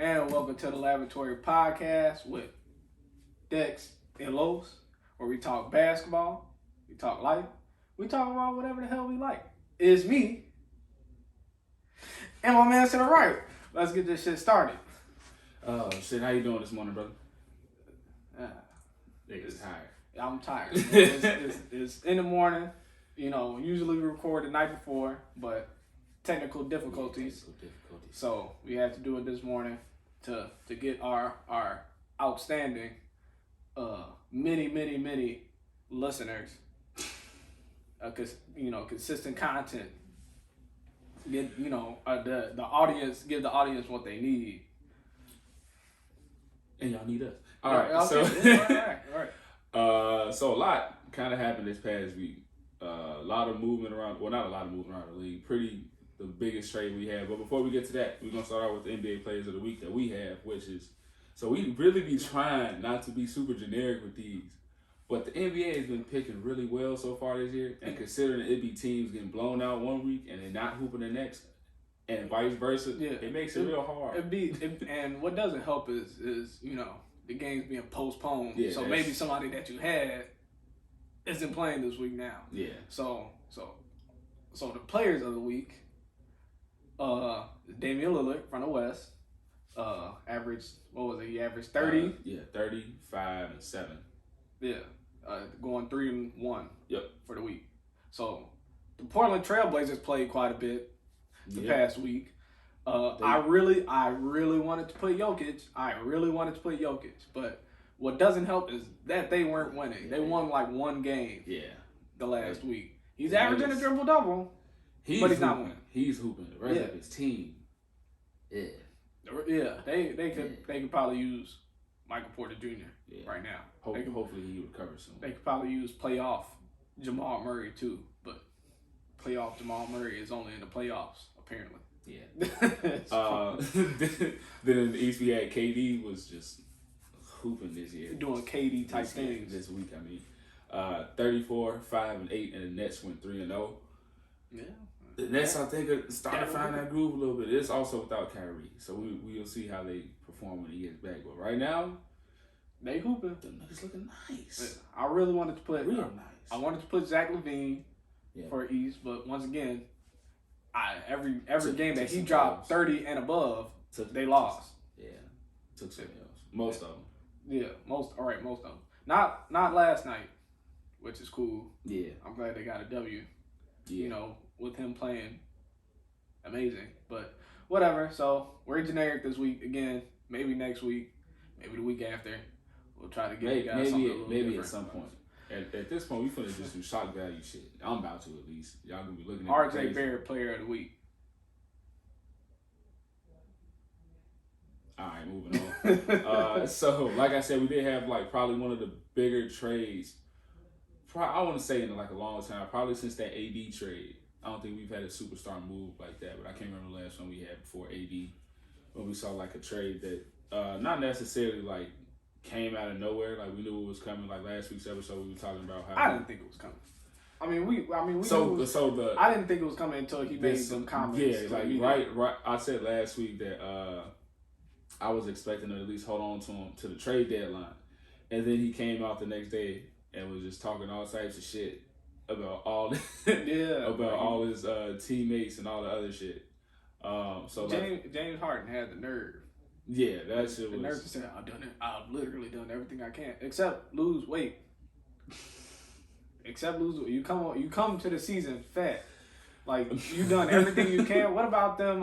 and welcome to the Laboratory Podcast with Dex and Los, where we talk basketball, we talk life, we talk about whatever the hell we like. It's me and my man to the right. Let's get this shit started. Oh shit, how you doing this morning, brother? Niggas tired. I'm tired. It's in the morning. You know, usually we record the night before, but technical difficulties. So we had to do it this morning to get our outstanding many listeners, consistent content. Get the audience, give the audience what they need. And y'all need us. All right. right. Okay. All right. So a lot kind of happened this past week. A lot of movement around. Well, not a lot of movement around the league. The biggest trade we have. But before we get to that, we're gonna start out with the NBA players of the week that we have, which is. So we really be trying not to be super generic with these, but the NBA has been picking really well so far this year, and considering it be teams getting blown out one week and they're not hooping the next, and vice versa, it makes it real hard. And what doesn't help is the games being postponed. Yeah, so maybe somebody that you had isn't playing this week now. Yeah. So the players of the week, Damian Lillard from the West, averaged, what was it? He averaged 30. 35 and 7. Yeah. Going 3-1. Yep. For the week. So the Portland Trailblazers played quite a bit the past week. I really wanted to put Jokic. But what doesn't help is that they weren't winning. They won like one game. Yeah. The last week. He's averaging a triple double. But he's not winning. He's hooping. The rest of his team. Yeah. Yeah. They could probably use Michael Porter Jr. right now. Hopefully he recovers soon. They could probably use playoff Jamal Murray too, but playoff Jamal Murray is only in the playoffs apparently. Yeah. Then in the East we had KD was just hooping this year. Doing KD type things. This week, 34, 5 and 8, and the Nets went 3-0. Yeah. The Nets, I think, are starting to find that groove a little bit. It's also without Kyrie, so we'll see how they perform when he gets back. But right now, they hooping. The niggas looking nice. I really wanted to put real nice. I wanted to put Zach LaVine for East, but once again, every game that he dropped 30 and above, they lost. Took some else. Most of them. Yeah, most of them. Not last night, which is cool. Yeah, I'm glad they got a W. Yeah. With him playing amazing, but whatever. So we're generic this week again. Maybe next week, maybe the week after. We'll try to get you guys something a little different. At some point. At this point, we finna just do shock value shit. I'm about to at least. Y'all gonna be looking at RJ Barrett player of the week. All right, moving on. So like I said, we did have probably one of the bigger trades. I want to say in a long time, probably since that AD trade. I don't think we've had a superstar move like that, but I can't remember the last one we had before AD, when we saw a trade that not necessarily came out of nowhere. We knew it was coming. Last week's episode, we were talking about how I didn't think it was coming. I didn't think it was coming until he made some comments. Yeah, right. I said last week that I was expecting to at least hold on to him to the trade deadline, and then he came out the next day and was just talking all types of shit about all all his teammates and all the other shit. So James Harden had the nerve. Yeah, that shit was. The nerve to say, I've done it. I've literally done everything I can except lose weight. You come to the season fat. You done everything you can. What about them?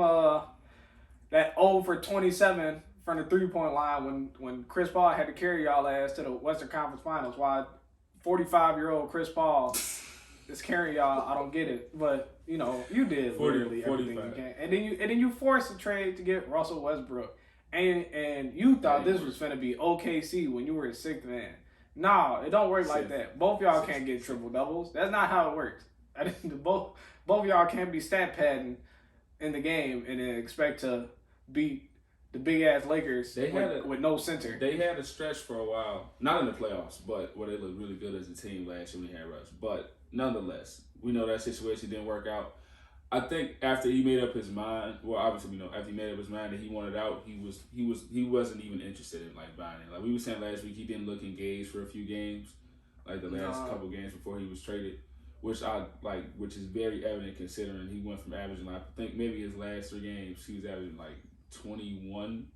That 0 for 27 from the 3-point line when Chris Paul had to carry y'all ass to the Western Conference Finals. Why 45-year-old Chris Paul is carrying y'all? I don't get it, but you did literally everything you can, and then you forced a trade to get Russell Westbrook, and you thought this was finna be OKC when you were a sixth man. No, it don't work like that. Both y'all can't get triple doubles. That's not how it works. Both y'all can't be stat padding in the game and then expect to beat the big ass Lakers with no center. They had a stretch for a while, not in the playoffs, but where they looked really good as a team last year when they had Russ. But nonetheless, we know that situation didn't work out. I think after he made up his mind, well, obviously we know after he made up his mind that he wanted out, he wasn't even interested in like buying it. Like we were saying last week, he didn't look engaged for a few games, like the last couple games before he was traded, which which is very evident considering he went from averaging, like, I think maybe his last 3 games he was averaging like 21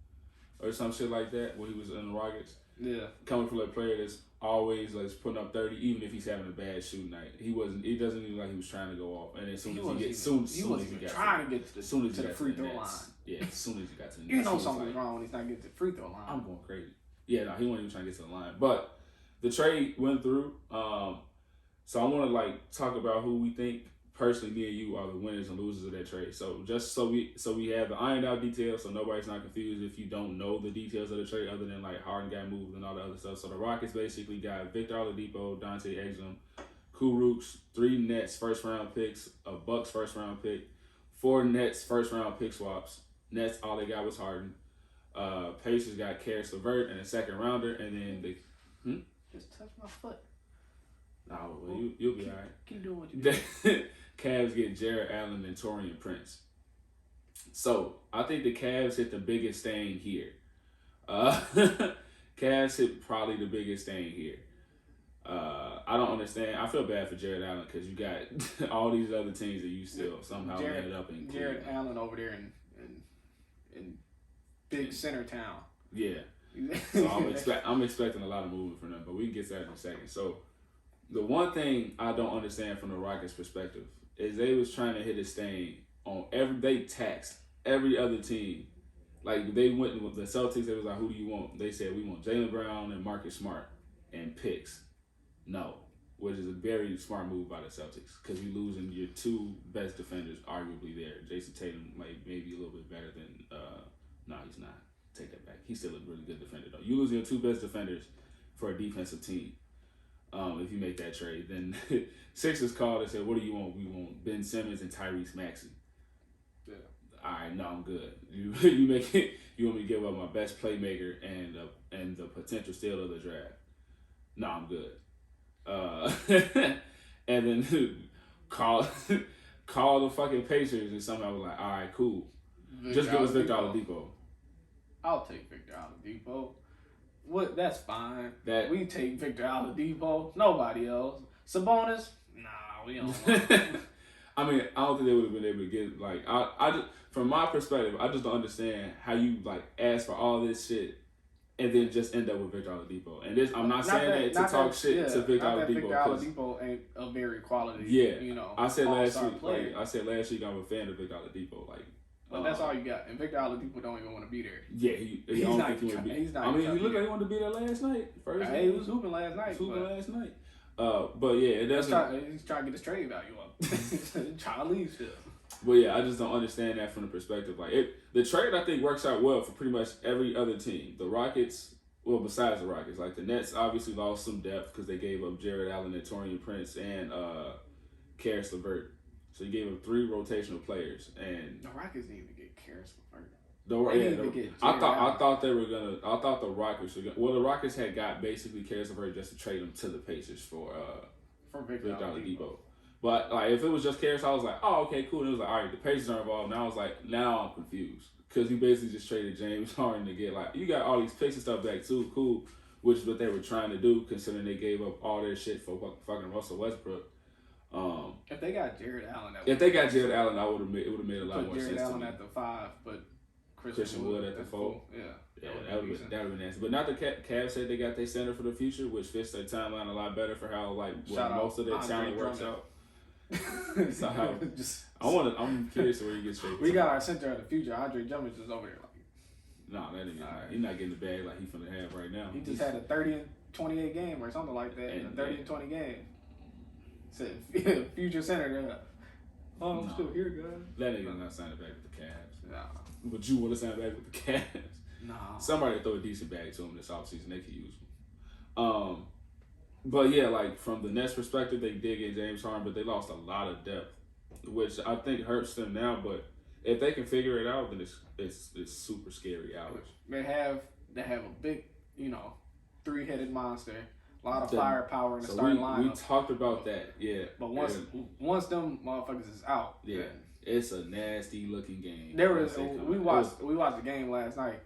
or some shit like that when he was in the Rockets. Yeah, coming from a player that's always like putting up 30, even if he's having a bad shooting night. It doesn't even like he was trying to go off. And as soon as he gets trying to get to the free throw line. Yeah, as soon as he got to the you know something's wrong when he's not getting to the free throw line. I'm going crazy. Yeah, no, he wasn't even trying to get to the line. But the trade went through. So I want to like talk about who we think personally, me and you, are the winners and losers of that trade. So just so we have the ironed out details, so nobody's not confused if you don't know the details of the trade, other than like Harden got moved and all the other stuff. So the Rockets basically got Victor Oladipo, Dante Exum, Kurucs, 3 Nets first round picks, a Bucks first round pick, 4 Nets first round pick swaps. Nets, all they got was Harden. Pacers got Caris Levert and a second rounder, and then they just touch my foot. No, well, you'll be all right. Keep doing what you do. Cavs get Jared Allen and Taurean Prince. So I think the Cavs hit the biggest stain here. Cavs hit probably the biggest stain here. I don't understand. I feel bad for Jared Allen because you got all these other teams that you still somehow ended up in. Jared Allen over there in big center town. Yeah. So I'm expecting a lot of movement from them, but we can get to that in a second. So the one thing I don't understand from the Rockets' perspective is they was trying to hit a stain on they taxed every other team. Like they went with the Celtics, they was like, who do you want? They said, we want Jaylen Brown and Marcus Smart and picks. No, which is a very smart move by the Celtics because you're losing your 2 best defenders arguably there. Jason Tatum maybe a little bit better than, no, he's not. Take that back. He's still a really good defender though. You losing your 2 best defenders for a defensive team. If you make that trade, then Sixers called and said, what do you want? We want Ben Simmons and Tyrese Maxey. Yeah. All right, no, I'm good. You make it. You want me to give up my best playmaker and the potential steal of the draft? No, I'm good. And then call the fucking Pacers and somehow was like, all right, cool. Just give us Victor Oladipo. I'll take Victor Oladipo. What? That's fine. We take Victor Oladipo. Nobody else. Sabonis? Nah, we don't want him. I mean, I don't think they would have been able to get like I just from my perspective, I just don't understand how you like ask for all this shit and then just end up with Victor Oladipo. And this, I'm not saying that to talk shit to Victor Oladipo. Victor Oladipo ain't a very quality. Yeah, you know. I said last week. Like, I said last week, I'm a fan of Victor Oladipo. Like. But that's all you got. And Victor Oladipo don't even want to be there. Yeah, I don't think he would be. He's not. I mean, he looked like he wanted to be there last night. He was hooping last night. But yeah, it doesn't. He's trying to get his trade value up. Trying to leave still. But yeah, I just don't understand that from the perspective. Like the trade, I think works out well for pretty much every other team. The Rockets, well, besides the Rockets, like the Nets obviously lost some depth because they gave up Jared Allen and Taurean Prince and Caris Levert. So you gave them 3 rotational players, and the Rockets need to get Caris Levert. I thought they were gonna. I thought the Rockets were gonna. Well, the Rockets had got basically Caris Levert just to trade him to the Pacers for Victor Oladipo. But like, if it was just Caris, I was like, oh, okay, cool. And it was like, all right, the Pacers are involved. And I was like, now I'm confused because you basically just traded James Harden to get like you got all these picks and stuff back too, cool, which is what they were trying to do considering they gave up all their shit for fucking Russell Westbrook. If they got Jared Allen, I would have made a lot more sense. Jared Allen at the 5, but Christian Wood at the 4. Yeah, that would have been nasty. But not the Cavs said they got their center for the future, which fits their timeline a lot better for how most of their talent works out. So I'm curious where he gets straight. We got our center of the future. Andre Drummond is over there. Nah, that nigga, he's not getting the bag like he's finna have right now. He just had a 30 and 28 game or something like that. A 30 and 20 game. Said future center there. Oh, I'm still here, guys. That nigga's not signing back with the Cavs. Nah. But you want to sign back with the Cavs? Nah. Somebody throw a decent bag to him this offseason. They could use him. But yeah, like from the Nets perspective, they did get James Harden, but they lost a lot of depth, which I think hurts them now. But if they can figure it out, then it's super scary out. They have a big, 3-headed monster. A lot of firepower in the starting lineup. We talked about that, yeah. But once them motherfuckers is out, yeah, It's a nasty looking game. We watched the game last night,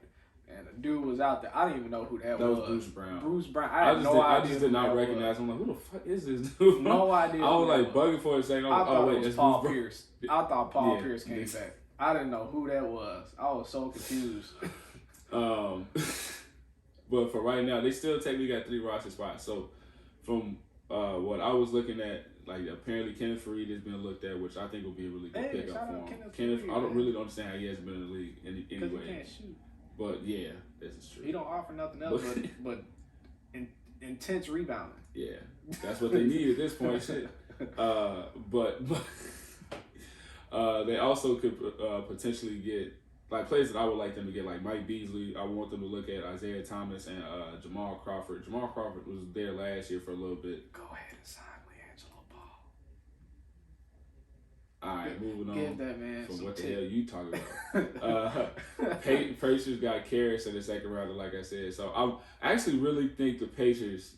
and the dude was out there. I didn't even know who that was. That was Bruce Brown. Bruce Brown. I had no idea. I just did not recognize him. I'm like, who the fuck is this dude? No idea. I was like bugging for a second. I thought it was Paul Bruce Pierce. I thought Paul Pierce came back. I didn't know who that was. I was so confused. But for right now, they still technically got 3 roster spots. So from what I was looking at, like apparently Kenneth Faried has been looked at, which I think will be a really good pickup for him. Kenneth, I really don't understand how he hasn't been in the league anyway. Because he can't shoot. But yeah, this is true. He don't offer nothing else but intense rebounding. Yeah, that's what they need at this point. Shit. But they also could potentially get like players that I would like them to get, like Mike Beasley. I want them to look at Isaiah Thomas and Jamal Crawford. Jamal Crawford was there last year for a little bit. Go ahead and sign LeAngelo Ball. All right, moving on. Give that man from some what tip. the hell you talking about? Pacers got Caris in the second round, like I said. So I actually really think the Pacers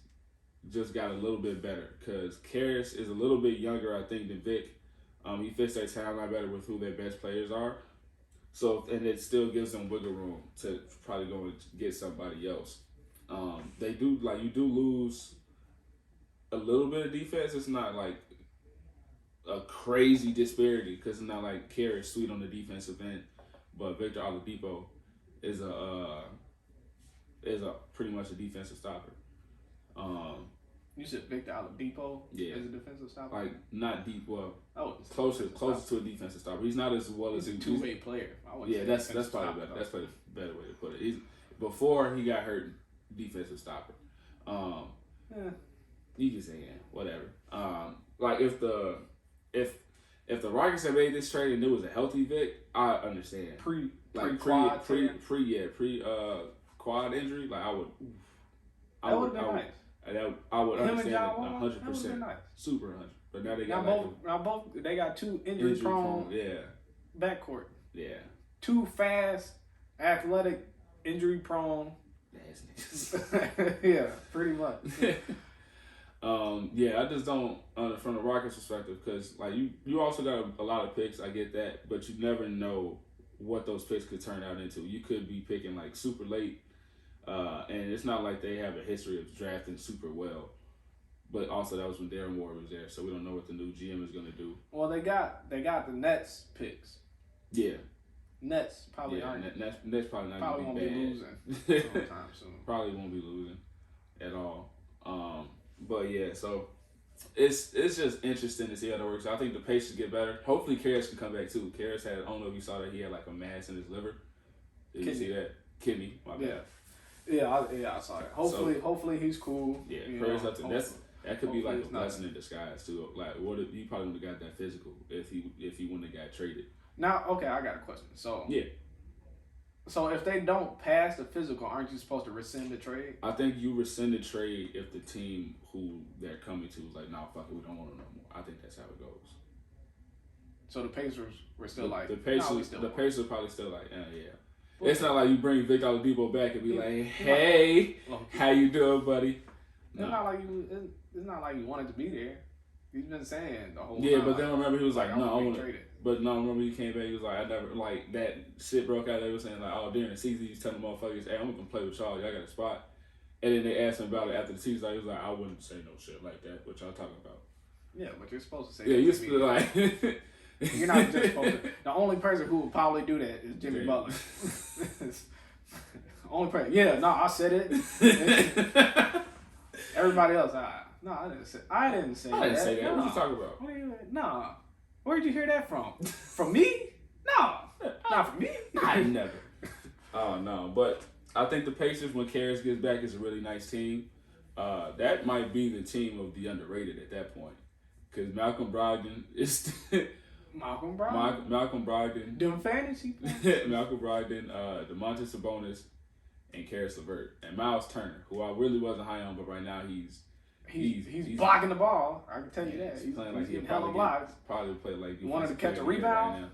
just got a little bit better because Caris is a little bit younger, I think, than Vic. He fits their timeline better with who their best players are. So, and it still gives them wiggle room to probably go and get somebody else. They do, like, you do lose a little bit of defense. It's not like a crazy disparity because it's not like Caris sweet on the defensive end, but Victor Oladipo is a pretty much a defensive stopper. You said Victor Oladipo Yeah. as a defensive stopper? Like, not deep, well, Oh, closer to a defensive stopper. He's not as well as he's a two-way player. Yeah, that's probably better. That's probably a better way to put it. Before he got hurt, defensive stopper. You can say whatever. Like if the Rockets had made this trade and it was a healthy Vic, I understand. Pre quad injury, like I would. That would have been nice. I would Him understand and it 100%. Nice. Super 100. But now they got both they got two injury prone backcourt. Yeah. Two fast, athletic, injury prone. Yeah, pretty much. Yeah, I just don't from the Rockets perspective because like you also got a lot of picks. I get that, but you never know what those picks could turn out into. You could be picking like super late. And it's not like they have a history of drafting super well. But also that was when Darren Moore was there, so we don't know what the new GM is going to do. Well, they got the Nets picks. Yeah. Nets probably aren't. Nets probably not probably going won't to be be bad. losing sometime soon. Probably won't be losing at all. But yeah, so it's just interesting to see how that works. I think the Pacers get better. Hopefully, Caris can come back too. Caris had, I don't know if you saw that, he had like a mass in his liver. Did you see that? Kidney, my bad. Yeah, I saw that. Hopefully he's cool. Yeah, prayers up to that could be like a blessing in disguise too. Like, what if you probably would have got that physical if he wouldn't have got traded? Now, okay, I got a question. So yeah. So if they don't pass the physical, aren't you supposed to rescind the trade? I think you rescind the trade if the team who they're coming to is like, nah, fuck it, we don't want them no more. I think that's how it goes. So the Pacers were still the Pacers probably still like, yeah. Well, it's not like you bring Victor Oladipo back and be like, hey, how you doing, buddy? No. It's not like you wanted to be there. He's been saying the whole time. Yeah, but then I remember he was like, no, I want to trade it. But no, I remember he came back, he was like, I never, like, that shit broke out. They were saying, like, oh, during the season, he's telling motherfuckers, hey, I'm going to play with y'all. Y'all got a spot. And then they asked him about it after the season. He was like, I wouldn't say no shit like that. What y'all talking about? Yeah, but you're supposed to say yeah, you're supposed to, like... You're not just supposed to. The only person who would probably do that is Jimmy Butler. Only person. Yeah, no, I said it. Everybody else, no, I didn't say that. I didn't say that. No. What you talking about? Nah. Where'd you hear that from? From me? No. Not from me. I never. Oh, no. But I think the Pacers, when Caris gets back, is a really nice team. That might be the team of the underrated at that point. Because Malcolm Brogdon is... Malcolm Brogdon. Them fantasy players. Malcolm Brogdon, DeMontis Sabonis, and Caris Levert. And Miles Turner, who I really wasn't high on, but right now he's blocking the ball. I can tell you that. He's playing like getting hella blocks. Probably play like you wanted to catch a rebound?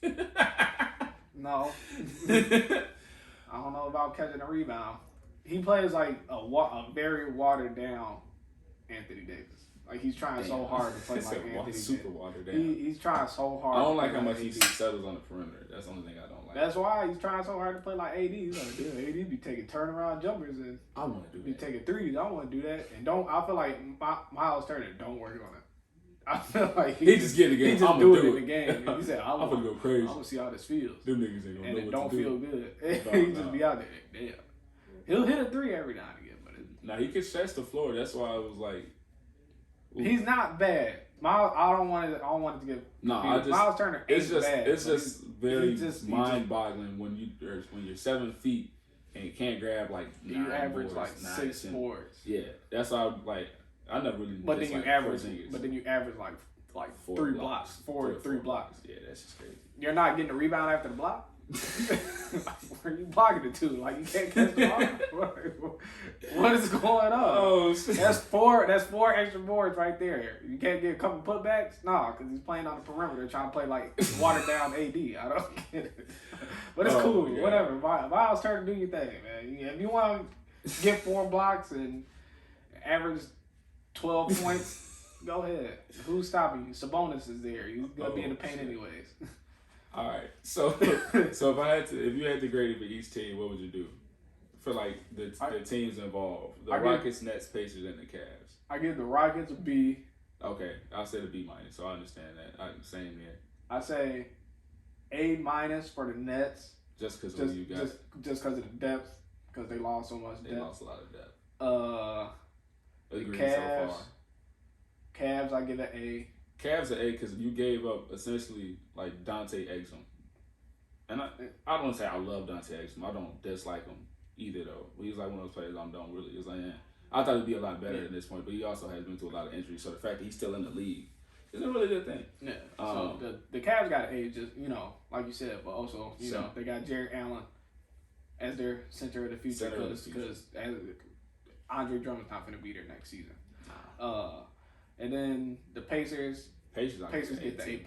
Right no. I don't know about catching a rebound. He plays like a very watered down Anthony Davis. Like he's trying so hard to play like Anthony. Super watered down. He's trying so hard. I don't like how much he settles on the perimeter. That's the only thing I don't like. That's why he's trying so hard to play like AD. He's like, dude, AD be taking turnaround jumpers and I want to do be that. taking threes. I want to do that. And I feel like Miles Turner don't work on it. I feel like he just get the game. He just do it in the game. And he said, I'm gonna go crazy. I'm gonna see how this feels. Them niggas ain't gonna and know it what don't to do. feel good. He just be out there. Damn. He'll hit a three every now and again, but now he can stretch the floor. That's why I was like, ooh. He's not bad. I don't want it to get. Miles Turner ain't bad. It's just very mind-boggling when you're 7 feet and you can't grab like you average boards, like 6 boards. Yeah, that's why I never really. But then you average like four 3 blocks, four blocks. Yeah, that's just crazy. You're not getting a rebound after the block. Where are you blocking it to? Like you can't catch the ball. What is going on? Oh, shit. That's four extra boards right there. You can't get a couple putbacks? Nah, because he's playing on the perimeter trying to play like watered down AD. I don't get it. But it's cool. Whatever. Miles Turner, do your thing, man. If you want to get 4 blocks and average 12 points, go ahead. Who's stopping you? Sabonis is there. He's gonna be in the paint anyways. All right. So if you had to grade it for each team, what would you do? For like the teams involved, the Rockets, Nets, Pacers, and the Cavs. I give the Rockets a B. Okay, I'll say the B minus. So I understand that. Same here. I say A minus for the Nets. Just because of you got. Just because of the depth, because they lost so much depth. They lost a lot of depth. Agreed so far. Cavs, I give it A. Cavs an A because you gave up essentially like Dante Exum. And I don't want to say I love Dante Exum. I don't dislike him either though. But he's like one of those players I don't really. It's like, I thought he'd be a lot better at this point, but he also has been through a lot of injuries. So the fact that he's still in the league is a really good thing. Yeah. So the Cavs got an A, just like you said, but also they got Jared Allen as their center of the future because Andre Drummond's not going to be there next season. And then the Pacers get the A+.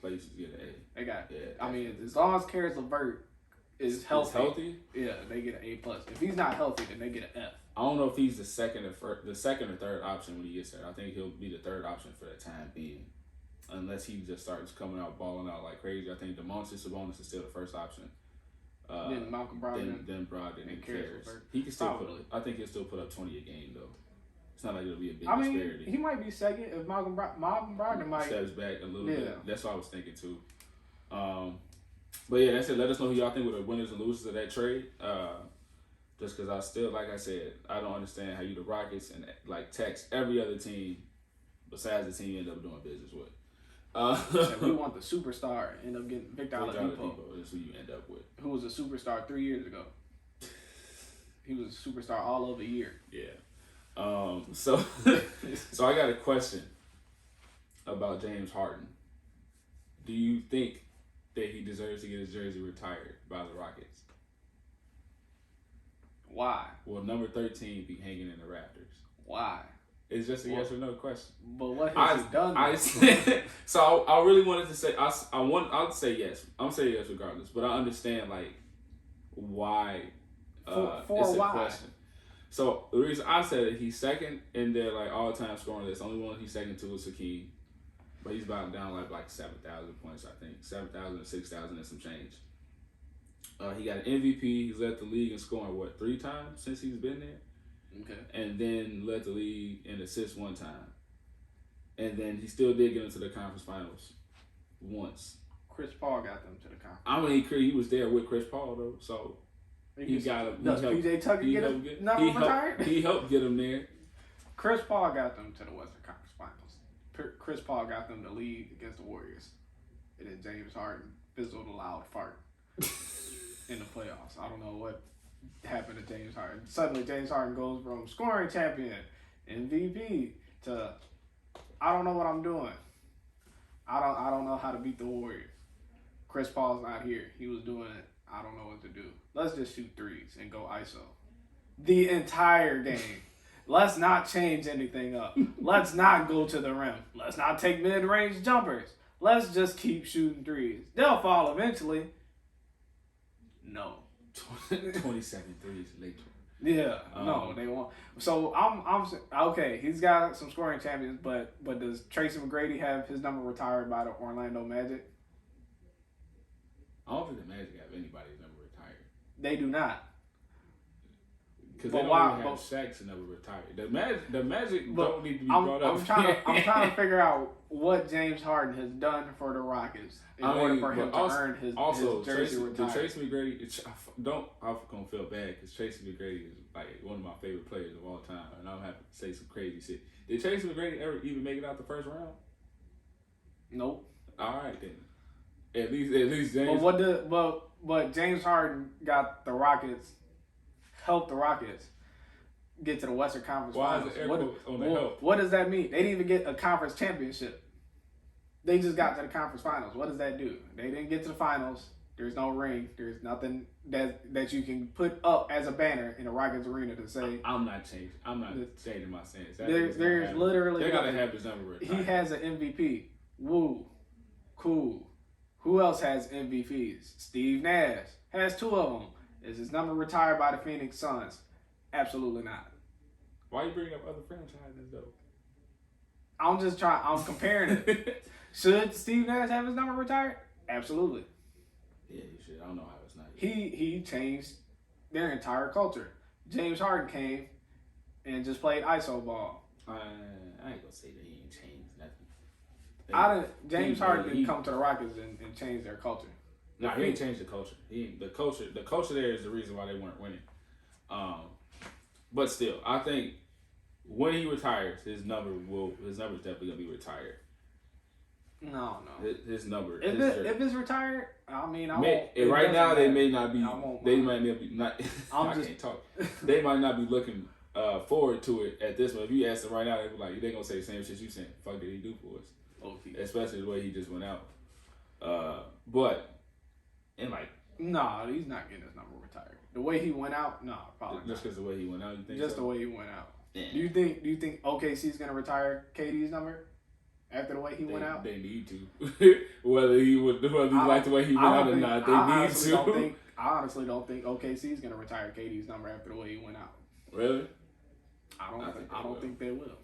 Pacers get an A. They got. Yeah, I mean, as long as Caris Levert is healthy, yeah, they get an A+. If he's not healthy, then they get an F. I don't know if he's the second or third option when he gets there. I think he'll be the third option for the time being, unless he just starts coming out balling out like crazy. I think Demontis Sabonis is still the first option. Then Malcolm Brogdon, then Brogdon and Caris. Levert. He can still I think he'll still put up 20 a game though. It's not like it'll be a big disparity. He might be second if Malcolm Brogdon might steps back a little bit. That's what I was thinking too. But yeah, that's it. Let us know who y'all think were the winners and losers of that trade. Just because I still, like I said, I don't understand how you the Rockets and like text every other team besides the team you end up doing business with. We want the superstar. End up getting Victor Oladipo. That's who you end up with. Who was a superstar 3 years ago. He was a superstar all over a year. Yeah. So I got a question about James Harden. Do you think that he deserves to get his jersey retired by the Rockets? Why? Will number 13 be hanging in the rafters? Why? It's just a yes or no question. But what has he done? So I really wanted to say I'll say yes. I'm saying yes regardless. But I understand like why. For it's why? A question. So the reason I said it, he's second in their like all-time scoring list. Only one he's second to is Hakeem, but he's about down like 7,000 points. I think 7,000 or 6,000 and some change. He got an MVP. He's led the league in scoring 3 times since he's been there. Okay. And then led the league in assists 1 time. And then he still did get into the conference finals once. Chris Paul got them to the conference. I mean, he was there with Chris Paul though, so. He got him. Does PJ Tucker get him? Retired? He helped get him there. Chris Paul got them to the Western Conference Finals. Chris Paul got them to lead against the Warriors. And then James Harden fizzled a loud fart in the playoffs. I don't know what happened to James Harden. Suddenly James Harden goes from scoring champion, MVP, to I don't know what I'm doing. I don't know how to beat the Warriors. Chris Paul's not here. He was doing it. I don't know what to do. Let's just shoot threes and go ISO. The entire game. Let's not change anything up. Let's not go to the rim. Let's not take mid-range jumpers. Let's just keep shooting threes. They'll fall eventually. No. 20-second threes late. Yeah, no, they won't. So I'm okay. He's got some scoring champions, but does Tracy McGrady have his number retired by the Orlando Magic? I don't think the Magic have anybody's number retired. They do not. Because they don't even have Shaq's number retired. The Magic don't need to be brought up. I'm trying to figure out what James Harden has done for the Rockets in order for him to earn his jersey retired. Tracy McGrady, I'm gonna feel bad because Tracy McGrady is like one of my favorite players of all time, and I'm having to say some crazy shit. Did Tracy McGrady ever even make it out the first round? Nope. All right then. At least James. But James Harden got the Rockets. Help the Rockets get to the Western Conference Finals. Why is the air quotes on the help? What does that mean? They didn't even get a conference championship. They just got to the conference finals. What does that do? They didn't get to the finals. There's no ring. There's nothing that you can put up as a banner in a Rockets arena to say. I'm not changing my stance. There's literally. They gotta have his number retired. He has an MVP. Woo, cool. Who else has MVPs? Steve Nash has 2 of them. Is his number retired by the Phoenix Suns? Absolutely not. Why are you bringing up other franchises though? I'm comparing it. Should Steve Nash have his number retired? Absolutely. Yeah, he should. I don't know how it's not. He changed their entire culture. James Harden came and just played iso ball. I ain't gonna say that he ain't changed nothing. James Harden didn't come to the Rockets and change their culture. No, he ain't changed the culture. The culture there is the reason why they weren't winning. But still, I think when he retires, his number's definitely gonna be retired. No. His number. If it's retired, I mean, right now they may not be. They mind. might be not. I can't talk. They might not be looking forward to it at this point. If you ask them right now, they gonna say the same shit you saying. Fuck did he do for us? Okay. Especially the way he just went out. But. And no, he's not getting his number retired. The way he went out, no, probably just because the way he went out. You think just so? the way he went out. Yeah. Do you think OKC's gonna retire KD's number after the way he went out? They need to. whether he like the way he went out or not, they need to. I honestly don't think OKC's gonna retire KD's number after the way he went out. Really? I don't think they will.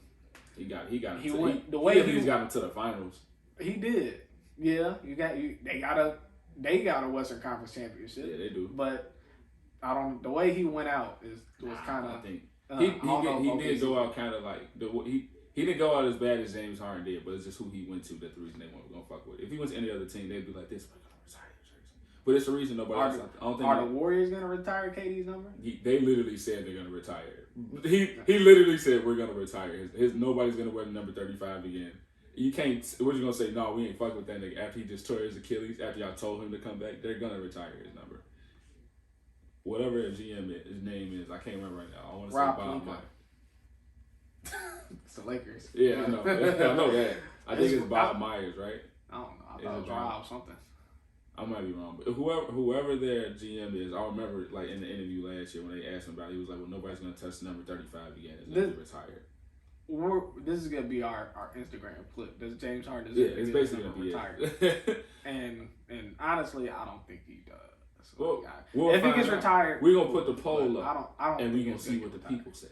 He got him got him to the finals. He did. Yeah, they got a Western Conference championship. Yeah, they do. But the way he went out was kind of. I think he did go out kind of like he didn't go out as bad as James Harden did, but it's just who he went to that's the reason they weren't gonna fuck with. If he went to any other team, they'd be like this. But it's the reason nobody else. Are the Warriors gonna retire KD's number? They literally said they're gonna retire. He literally said we're gonna retire. Nobody's gonna wear the number 35 again. You can't. What you gonna say? No, we ain't fucking with that nigga after he just tore his Achilles. After y'all told him to come back, they're gonna retire his number. Whatever his his name is, I can't remember right now. I want to say Bob Myers. It's the Lakers. Yeah, I know. I know that. I think it's Bob Myers, right? I don't know. I thought it was Rob something. I might be wrong, but whoever their GM is, I remember like in the interview last year when they asked him about it, he was like, "Well, nobody's gonna touch number 35 again. It's gonna be retired." This is gonna be our Instagram clip. Does James Harden? It's basically gonna be retired. and honestly, I don't think he does. If he gets retired, we're gonna put the poll up. I don't. And we're gonna see what the people say.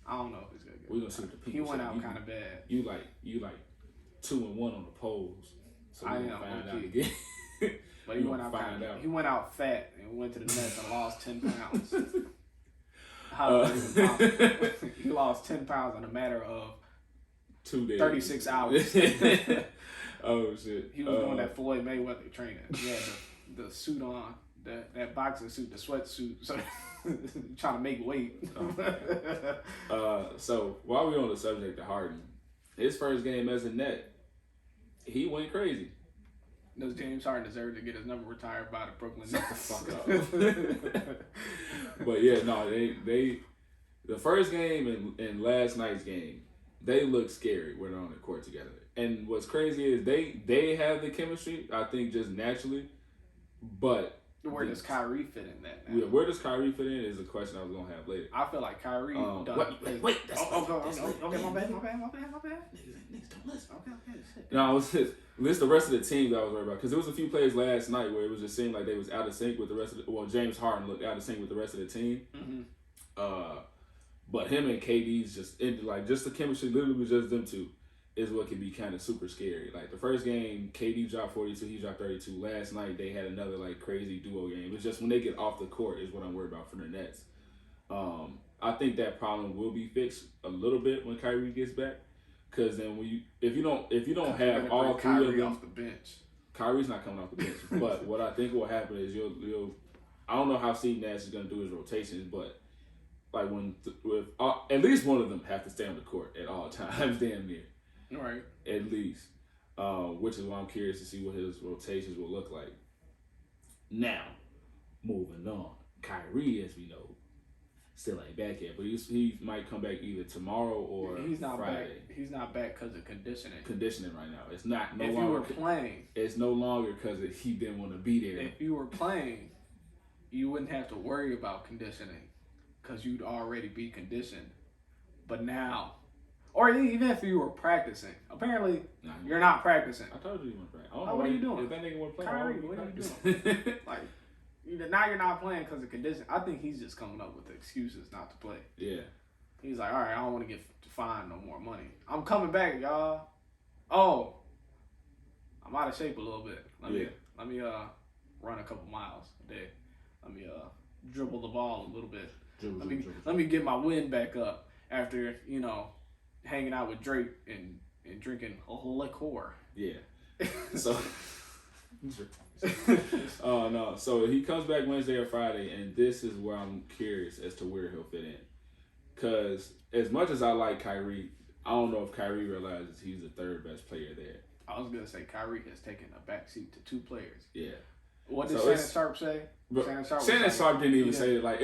I don't know if it's gonna get. We're gonna see what the people say. He went out kind of bad. You like 2-1 on the polls. So I know. Find out again. But he went out fat and went to the Nets and lost 10 pounds. How is that even possible? He lost 10 pounds in a matter of 2 days, 36 hours. Oh shit! He was doing that Floyd Mayweather training. He had the suit on, that boxing suit, the sweatsuit, so trying to make weight. So while we're on the subject of Harden, his first game as a Net, he went crazy. Does James Harden deserve to get his number retired by the Brooklyn Nets? Shut the fuck up. But yeah, no, they the first game and last night's game, they look scary when they're on the court together. And what's crazy is they have the chemistry, I think, just naturally. But where does Kyrie fit in that? Yeah, where does Kyrie fit in is a question I was gonna have later. I feel like Kyrie done. Wait. Okay, my bad. Niggas don't listen. Okay. No, I was just list the rest of the team that I was worried about because there was a few plays last night where it was just seemed like they was out of sync with the rest of the. Well, James Harden looked out of sync with the rest of the team. Mm-hmm. But him and KD's just the chemistry, literally just them two, is what can be kind of super scary. Like the first game, KD dropped 42, he dropped 32. Last night they had another like crazy duo game. It's just when they get off the court is what I'm worried about for the Nets. I think that problem will be fixed a little bit when Kyrie gets back, because then if you don't have all three Kyrie of them off the bench, Kyrie's not coming off the bench. But what I think will happen is you'll I don't know how Steve Nash is going to do his rotations, but like with at least one of them have to stay on the court at all times, damn near. Right. At least, which is why I'm curious to see what his rotations will look like. Now, moving on, Kyrie, as we know, still ain't back yet, but he might come back either tomorrow or he's not Friday. Back. He's not back because of conditioning. Conditioning right now. It's not no if longer. You were playing, it's no longer because he didn't want to be there. If you were playing, you wouldn't have to worry about conditioning because you'd already be conditioned. But now, or even if you were practicing, apparently you're not practicing. I told you you weren't practicing. What are you doing? If that nigga want to play, Kyrie, what are you doing? Like, now you're not playing because of conditioning. I think he's just coming up with excuses not to play. Yeah. He's like, all right, I don't want to get fined no more money. I'm coming back, y'all. Oh, I'm out of shape a little bit. Let me run a couple miles a day. Let me dribble the ball a little bit. Let me get my wind back up after hanging out with Drake and drinking a liqueur. Yeah. So. Oh no! So he comes back Wednesday or Friday, and this is where I'm curious as to where he'll fit in. Cause as much as I like Kyrie, I don't know if Kyrie realizes he's the third best player there. I was gonna say Kyrie has taken a backseat to two players. Yeah. What did Shannon Sharp say? Shannon Sharp didn't even say it. Like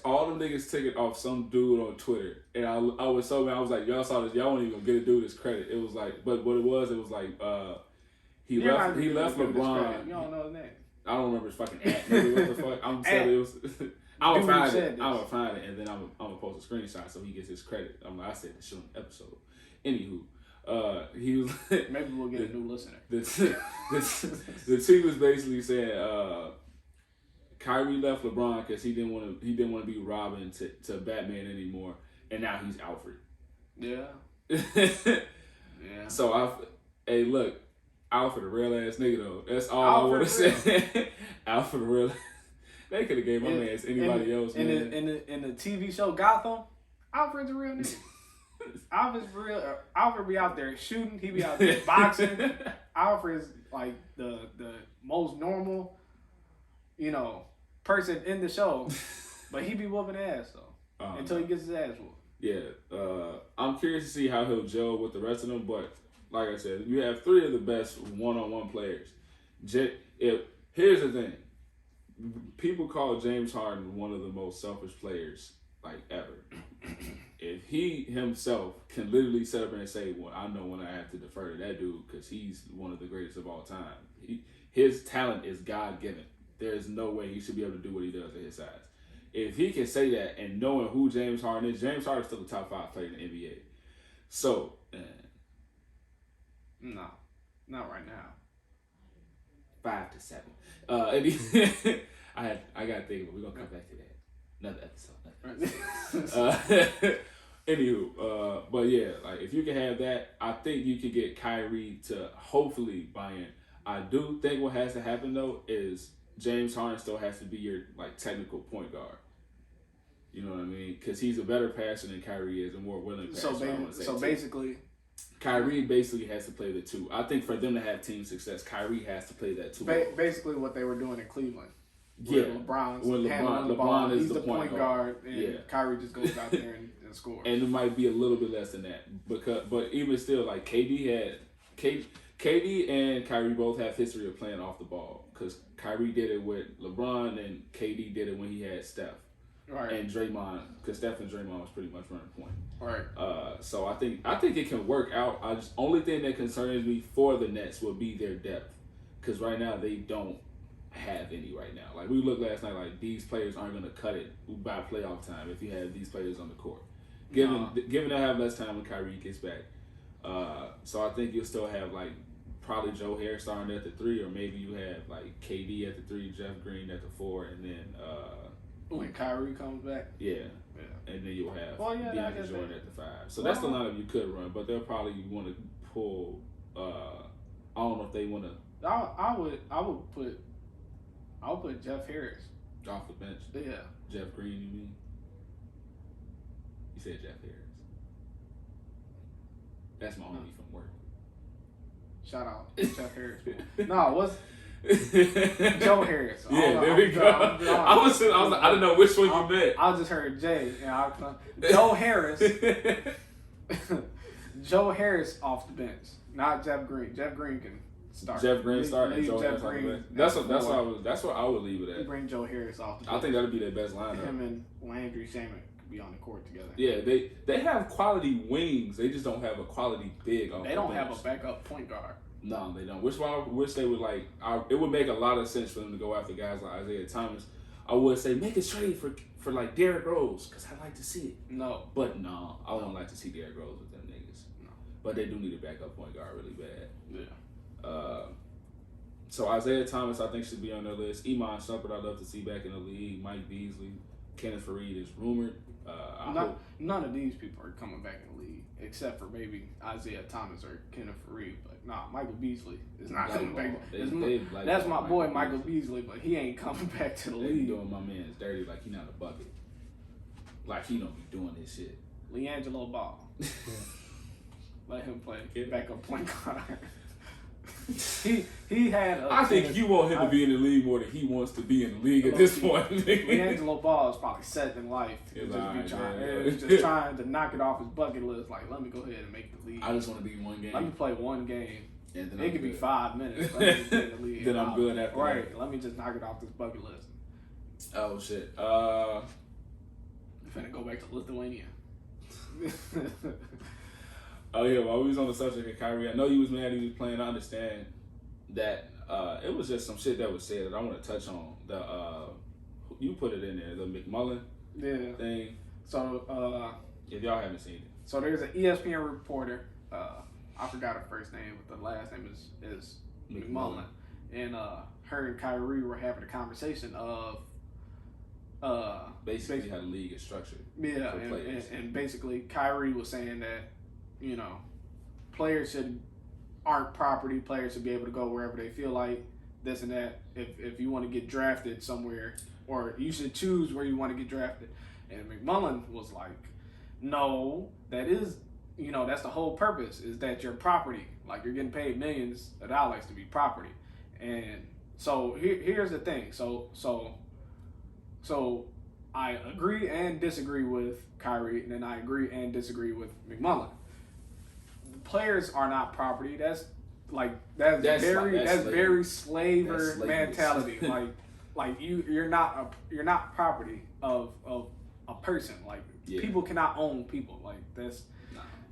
all them niggas took it off some dude on Twitter, and I was so mad. I was like, y'all saw this. Y'all won't even get a dude this credit. It was like, but what it was like. He left LeBron. You don't know his name. I don't remember his fucking at. Maybe what the fuck? I'm telling you, I'm gonna find it, and then I'm gonna post a screenshot so he gets his credit. I said this shit on the episode. Anywho, he was. Maybe we'll get a new listener. The tweet was basically saying, Kyrie left LeBron because he didn't want to be Robin to Batman anymore, and now he's Alfred. Yeah. So hey, look. Alfred a real ass nigga though. That's all I want to say. Alfred a real. They could have gave my man anybody else. In the TV show Gotham, Alfred's a real nigga. Alfred's real. Alfred be out there shooting. He be out there boxing. Alfred's like the most normal, person in the show, but he be whooping ass though until he gets his ass whooped. Yeah, I'm curious to see how he'll gel with the rest of them, but. Like I said, you have three of the best one-on-one players. Here's the thing. People call James Harden one of the most selfish players, ever. If he himself can literally sit up and say, well, I know when I have to defer to that dude because he's one of the greatest of all time. His talent is God-given. There's no way he should be able to do what he does at his size. If he can say that and knowing who James Harden is, James Harden is still a top 5 player in the NBA. So... No, not right now. 5 to 7. I gotta think of it. We're gonna come back to that. Another episode. Anywho, but yeah, if you can have that, I think you can get Kyrie to hopefully buy in. I do think what has to happen though is James Harden still has to be your technical point guard. You know what I mean? Because he's a better passer than Kyrie is, and more willing passer. So basically. Kyrie basically has to play the two. I think for them to have team success, Kyrie has to play that two. Basically, what they were doing in Cleveland. Yeah, LeBron is the point guard, and Kyrie just goes out there and scores. And it might be a little bit less than that, but even still, KD and Kyrie both have history of playing off the ball because Kyrie did it with LeBron and KD did it when he had Steph. Right. And Draymond, because Steph and Draymond was pretty much running point. Right. So I think it can work out. Only thing that concerns me for the Nets will be their depth, because right now they don't have any right now. We looked last night, these players aren't going to cut it by playoff time if you have these players on the court. Given they have less time when Kyrie gets back. So I think you'll still have probably Joe Harris starting at the 3, or maybe you have KD at the 3, Jeff Green at the 4, and then When Kyrie comes back. Yeah. And then you'll have DeAndre Jordan at the 5. So that's the lineup you could run, but they'll probably want to pull. I don't know if they want to. I would put Jeff Harris Off the bench. Yeah. Jeff Green, you mean? You said Jeff Harris. That's my homie from work. Shout out Jeff Harris. No, what's Joe Harris? Yeah, there we go. I was like, I didn't know which one you meant. I just heard Jay, and Joe Harris. Joe Harris off the bench, not Jeff Green. Jeff Green can start. Jeff Green start and Joe Jeff Harris Green. off the bench. That's what I would leave it at. You bring Joe Harris off the bench. I think that'd be their best lineup. Him and Landry Shaman could be on the court together. Yeah, they have quality wings. They just don't have a quality big off the bench. They don't have a backup point guard. No, they don't. Which one I wish they would like. It would make a lot of sense for them to go after guys like Isaiah Thomas. I would say make a trade for like Derrick Rose because I'd like to see it. No, but no, I wouldn't like to see Derrick Rose with them niggas. No, but they do need a backup point guard really bad. Yeah. So Isaiah Thomas I think should be on their list. Iman Shumpert I'd love to see back in the league. Mike Beasley, Kenneth Faried is rumored. None of these people are coming back in the league except for maybe Isaiah Thomas or Kenneth Faried. But Michael Beasley is not coming back. That's my boy Michael Beasley, but he ain't coming back to the league. Doing my man's dirty like he not a bucket. Like he don't be doing this shit. LiAngelo Ball. Let him play backup point guard. He had. I think you want him to be in the league more than he wants to be in the league at this point. LiAngelo Ball is probably set in life. He's just trying to knock it off his bucket list. Like, let me go ahead and make the league. I just want to be in one game. Let me play one game. And then it could be 5 minutes. Let me just get in the league. Then I'm good after that. Right. Let me just knock it off this bucket list. Oh shit. I'm finna go back to Lithuania. Oh yeah, while we was on the subject of Kyrie, I know you was mad he was playing. I understand that it was just some shit that was said that I want to touch on. You put it in there, the McMullen thing. So if y'all haven't seen it, so there's an ESPN reporter. I forgot her first name, but the last name is McMullen, and her and Kyrie were having a conversation of basically how the league is structured. Yeah, and basically Kyrie was saying that, players aren't property. Players should be able to go wherever they feel like, this and that. If you want to get drafted somewhere, or you should choose where you want to get drafted. And McMullen was like, no, that is, that's the whole purpose, is that you're property. Like, you're getting paid millions of dollars to be property. And so here's the thing. So I agree and disagree with Kyrie, and then I agree and disagree with McMullen. Players are not property. That's very slaver mentality. like you're not property of a person. Like, people cannot own people. Like, this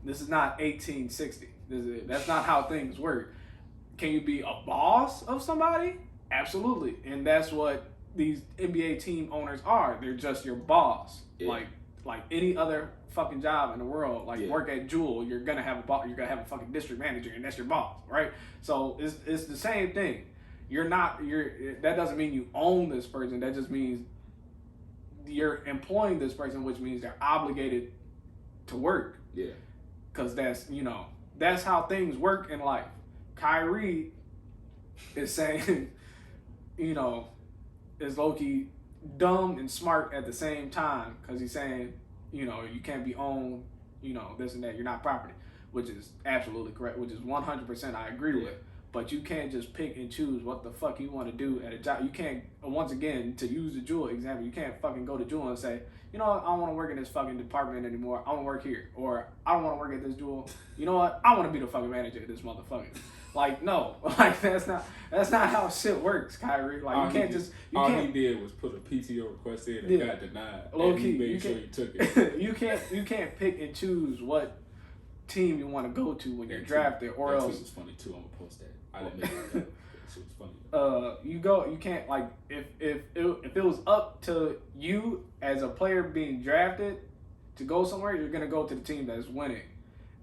is not 1860. That's not how things work. Can you be a boss of somebody? Absolutely, and that's what these NBA team owners are. They're just your boss. Yeah. Like any other fucking job in the world, work at Jewel, you're gonna have a boss. You're gonna have a fucking district manager, and that's your boss, right? So it's the same thing. That doesn't mean you own this person. That just means you're employing this person, which means they're obligated to work. Yeah. Because that's how things work in life. Kyrie is saying, is low-key dumb and smart at the same time, because he's saying, you can't be owned, this and that. You're not property, which is absolutely correct, which is 100% I agree with. But you can't just pick and choose what the fuck you want to do at a job. You can't, once again, to use the Jewel example, you can't fucking go to Jewel and say, I don't want to work in this fucking department anymore. I want to work here. Or, I don't want to work at this Jewel. You know what? I want to be the fucking manager of this motherfucker. Like, no. Like, that's not how shit works, Kyrie. Like, you can't. All he did was put a PTO request in and got denied. Low and key, he made sure he took it. You can't pick and choose what team you want to go to when you're drafted, or else. That was funny too. I'm gonna post that. I didn't make it. That shit was funny. You can't, like, if it was up to you as a player being drafted to go somewhere, you're gonna go to the team that's winning.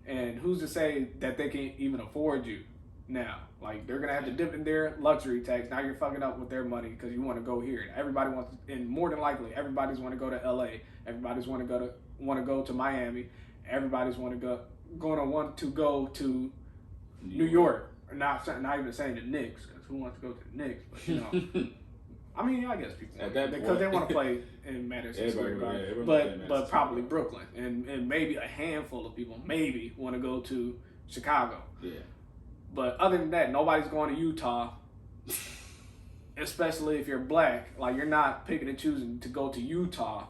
And who's to say that they can even afford you now? Like, they're going to have to dip in their luxury tax. Now you're fucking up with their money because you want to go here. Everybody wants, and more than likely, everybody's want to go to LA. Everybody's want to go to Miami. Everybody's want to go to New York. Not even saying the Knicks, because who wants to go to the Knicks? But, you know. I mean, I guess people at that because point, they want to play in Madison Square Garden, but probably Brooklyn and maybe a handful of people maybe want to go to Chicago. Yeah. But other than that, nobody's going to Utah, especially if you're black. Like, you're not picking and choosing to go to Utah.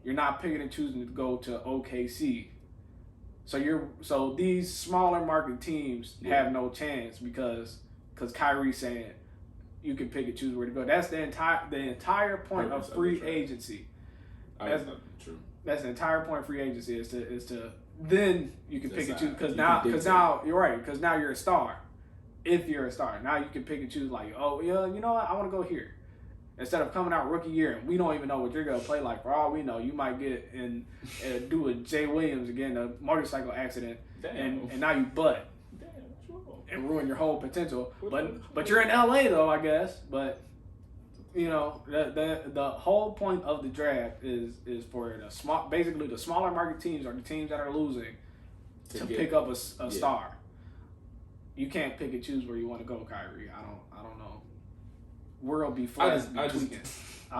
You're not picking and choosing to go to OKC. So these smaller market teams have no chance because Kyrie's saying you can pick and choose where to go. That's the entire point of free agency. That's true. That's the entire point of free agency is to then you can pick and choose because now you're right, because now you're a star. If you're a star, now you can pick and choose, like, oh yeah, you know what, I want to go here. Instead of coming out rookie year and we don't even know what you're gonna play like. For all we know, you might get in do a Jay Williams again, a motorcycle accident, and now you butt and ruin your whole potential. But you're in LA though, I guess. But you know, the whole point of the draft is for basically the smaller market teams or the teams that are losing to pick up a star. You can't pick and choose where you want to go, Kyrie. I don't know. World be flat. I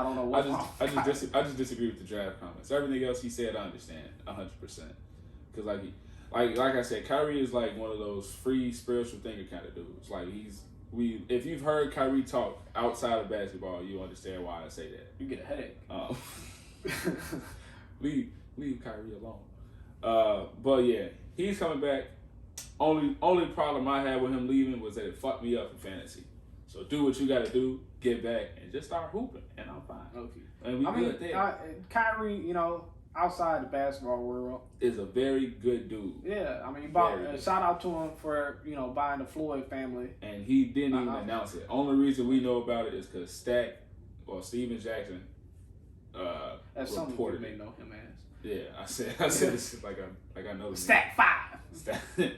don't know what. I just disagree with the draft comments. Everything else he said, I understand 100%. Because like I said, Kyrie is like one of those free spiritual thinker kind of dudes. Like if you've heard Kyrie talk outside of basketball, you understand why I say that. You get a headache. Leave Kyrie alone. But yeah, he's coming back. Only problem I had with him leaving was that it fucked me up in fantasy. So do what you got to do, get back, and just start hooping, and I'm fine. Okay. And we good there. Kyrie, you know, outside the basketball world, is a very good dude. Yeah, I mean, shout out to him for, you know, buying the Floyd family. And he didn't even announce it. Only reason we know about it is because Steven Jackson That's something reported you may know him as. Yeah, I said this like I know the Stack name.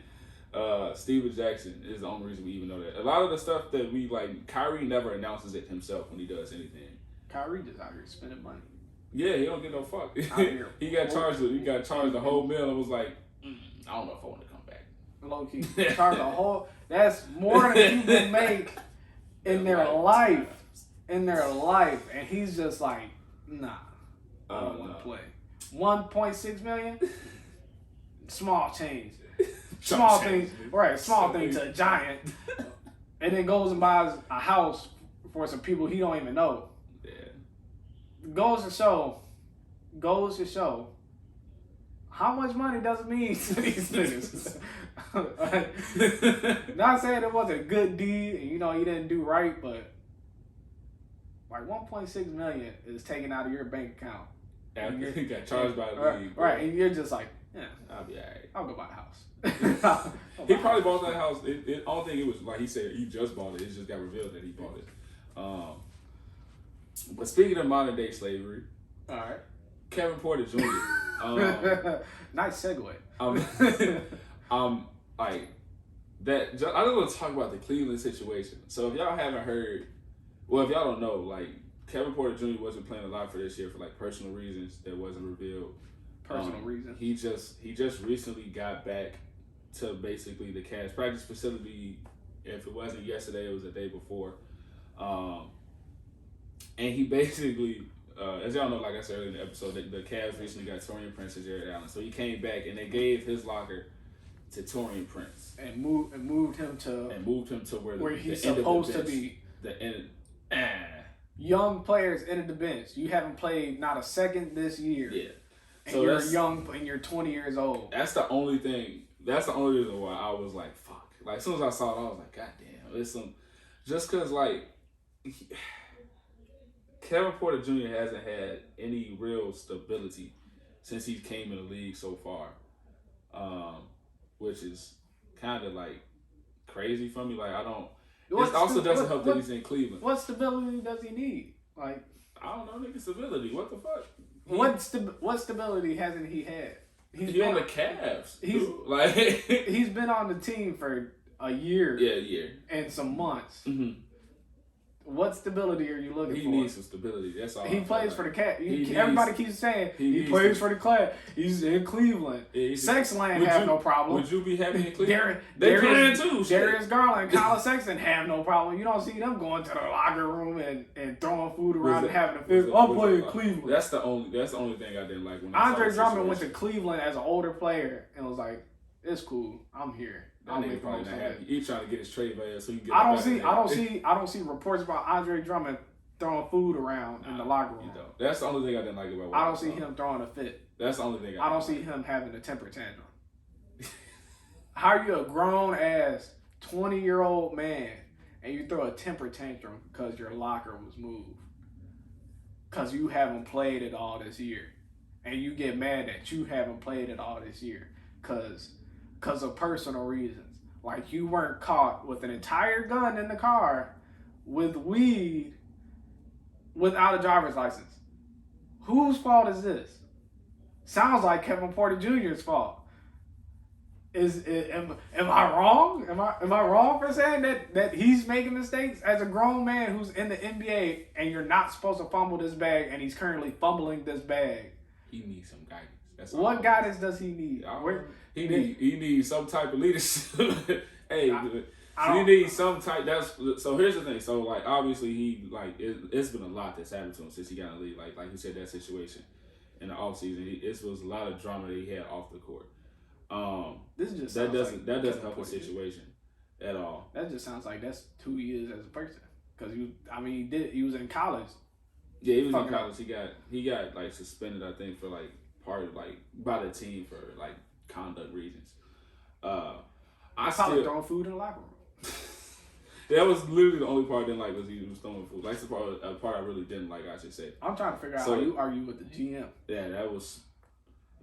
5. Steven Jackson is the only reason we even know that. A lot of the stuff that we like, Kyrie never announces it himself when he does anything. Kyrie just out here spending money. Yeah, he don't get no fuck. he got charged the whole meal and was like, I don't know if I want to come back. Low key, charged the whole. That's more than people make in their life. In their life, and he's just like, nah, I don't want to play. 1.6 million, small change. Small thing, right? Small thing to a giant, and then goes and buys a house for some people he don't even know. Yeah. Goes to show how much money does it mean to these niggas. Not saying it was a good deed and you know you didn't do right, but like 1.6 million is taken out of your bank account. And you got charged by the league. Right, and you're just like, yeah, I'll be alright. I'll go buy a house. He probably bought that house. I don't think it was like he said he just bought it. It just got revealed that he bought it. But speaking of modern day slavery, all right, Kevin Porter Jr. Nice segue. Like that. I just want to talk about the Cleveland situation. So if y'all haven't heard, well, if y'all don't know, like Kevin Porter Jr. wasn't playing a lot for this year for like personal reasons that wasn't revealed. Personal reasons. He just recently got back to basically the Cavs practice facility. If it wasn't yesterday, it was the day before. And he basically, as y'all know, like I said earlier in the episode, the Cavs recently got Taurean Prince and Jared Allen. So he came back and they gave his locker to Taurean Prince and moved him to where he's supposed to be. Young players ended the bench. You haven't played not a second this year. Yeah. And so you're young and you're 20 years old. That's the only thing. That's the only reason why I was like, fuck. Like, as soon as I saw it, I was like, God damn. Just because, like, Kevin Porter Jr. hasn't had any real stability since he came in the league so far. Which is kind of, like, crazy for me. Like, I don't... It also doesn't help that he's in Cleveland. What stability does he need? Like, I don't know, nigga, stability. What the fuck? What stability hasn't he had? He's on the Cavs. He's been on the team for a year. Yeah, a year. And some months. Mm-hmm. What stability are you looking for? He needs some stability. That's all. He plays for the Cat. Everybody keeps saying he plays for the Cat. He's in Cleveland. Yeah, Sexland have no problem. Would you be happy in Cleveland? They playing too. Darius Garland, Colin Sexton have no problem. You don't see them going to the locker room and throwing food around and having a fist. I'll play in Cleveland. That's the only thing I didn't like when Andre Drummond went to Cleveland as an older player and was like, "It's cool. I'm here." I think probably not happy. He's trying to get his trade value so he can get. I don't see reports about Andre Drummond throwing food around in the locker room. That's the only thing I didn't like about. I don't see him throwing a fit. That's the only thing. I don't see him having a temper tantrum. How are you a grown ass 20-year-old man and you throw a temper tantrum because your locker was moved? Because you haven't played it all this year, and you get mad that you haven't played it all this year because of personal reasons. Like you weren't caught with an entire gun in the car with weed without a driver's license. Whose fault is this? Sounds like Kevin Porter Jr.'s fault. Am I wrong? Am I wrong for saying that he's making mistakes as a grown man who's in the NBA and you're not supposed to fumble this bag and he's currently fumbling this bag? He needs some guidance. What guidance does he need? He needs some type of leadership. He needs some type. So here's the thing. So like obviously it's been a lot that's happened to him since he got in the league. Like you said, that situation in the offseason, it was a lot of drama that he had off the court. That doesn't help his situation at all. That just sounds like that's 2 years as a person. Because he was in college. Yeah, he was in college. He got like suspended, I think, for like part of like by the team for like conduct reasons. I probably throwing food in the locker room. That was literally the only part I didn't like was he was throwing food. Like the part I really didn't like, I should say. I'm trying to figure out how you argue with the GM. Yeah, that was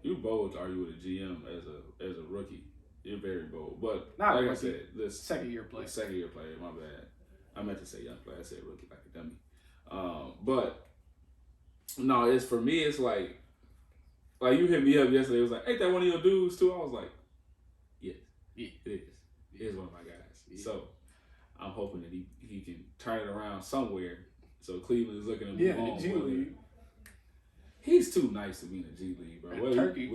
you bold to argue with a GM as a rookie. You're very bold, but not like rookie, I said, this second year player. My bad. I meant to say young player. I said rookie like a dummy. But no, it's for me. It's like you hit me up yesterday. It was like, ain't that one of your dudes too? I was like, yes, it is. It is one of my guys. Yeah. So I'm hoping that he can turn it around somewhere. So Cleveland is looking to move on. The G League. He's too nice to be in the G League, bro. Turkey.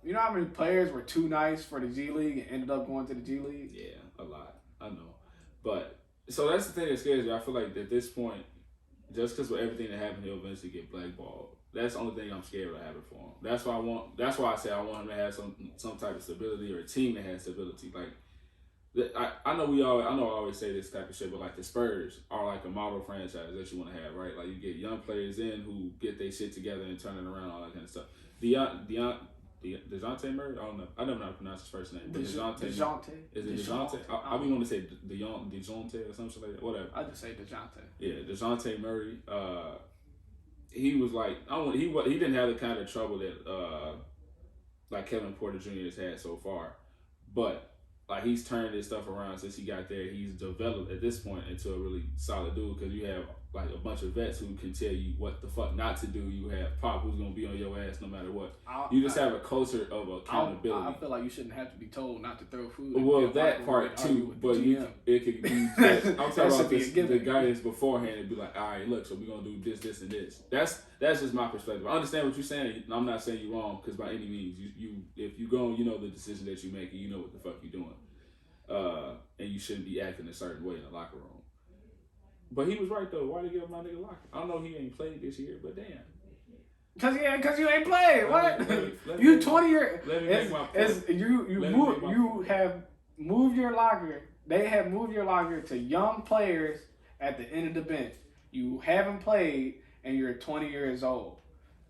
You know how many players were too nice for the G League and ended up going to the G League? Yeah, a lot. I know. But, so that's the thing that scares me. I feel like at this point, just because with everything that happened, he'll eventually get blackballed. That's the only thing I'm scared of having for him. That's why I say I want him to have some type of stability or a team that has stability. Like, I know I always say this type of shit, but like the Spurs are like a model franchise that you want to have, right? Like you get young players in who get their shit together and turn it around, all that kind of stuff. DeJounte Murray? I don't know. I never know how to pronounce his first name. DeJounte. Is it DeJounte? I be want to say DeJounte or something like that. Whatever. I just say DeJounte. Yeah, DeJounte Murray. He was like he didn't have the kind of trouble that like Kevin Porter Jr. has had so far, but like he's turned his stuff around since he got there. He's developed at this point into a really solid dude because you have like a bunch of vets who can tell you what the fuck not to do. You have Pop who's gonna be on your ass no matter what. You just have a culture of accountability. I feel like you shouldn't have to be told not to throw food. Well, that part too, but it could be. I'm talking about the guidance beforehand and be like, all right, look, so we're gonna do this, and this. That's just my perspective. I understand what you're saying. I'm not saying you're wrong because by any means, if you go, you know the decision that you make, and you know what the fuck you're doing, and you shouldn't be acting a certain way in the locker room. But he was right though. Why did he give my nigga locker? I don't know he ain't played this year, but damn. Cause you ain't played. What? You 20 years. Let me make my point. You have moved your locker. They have moved your locker to young players at the end of the bench. You haven't played and you're 20 years old.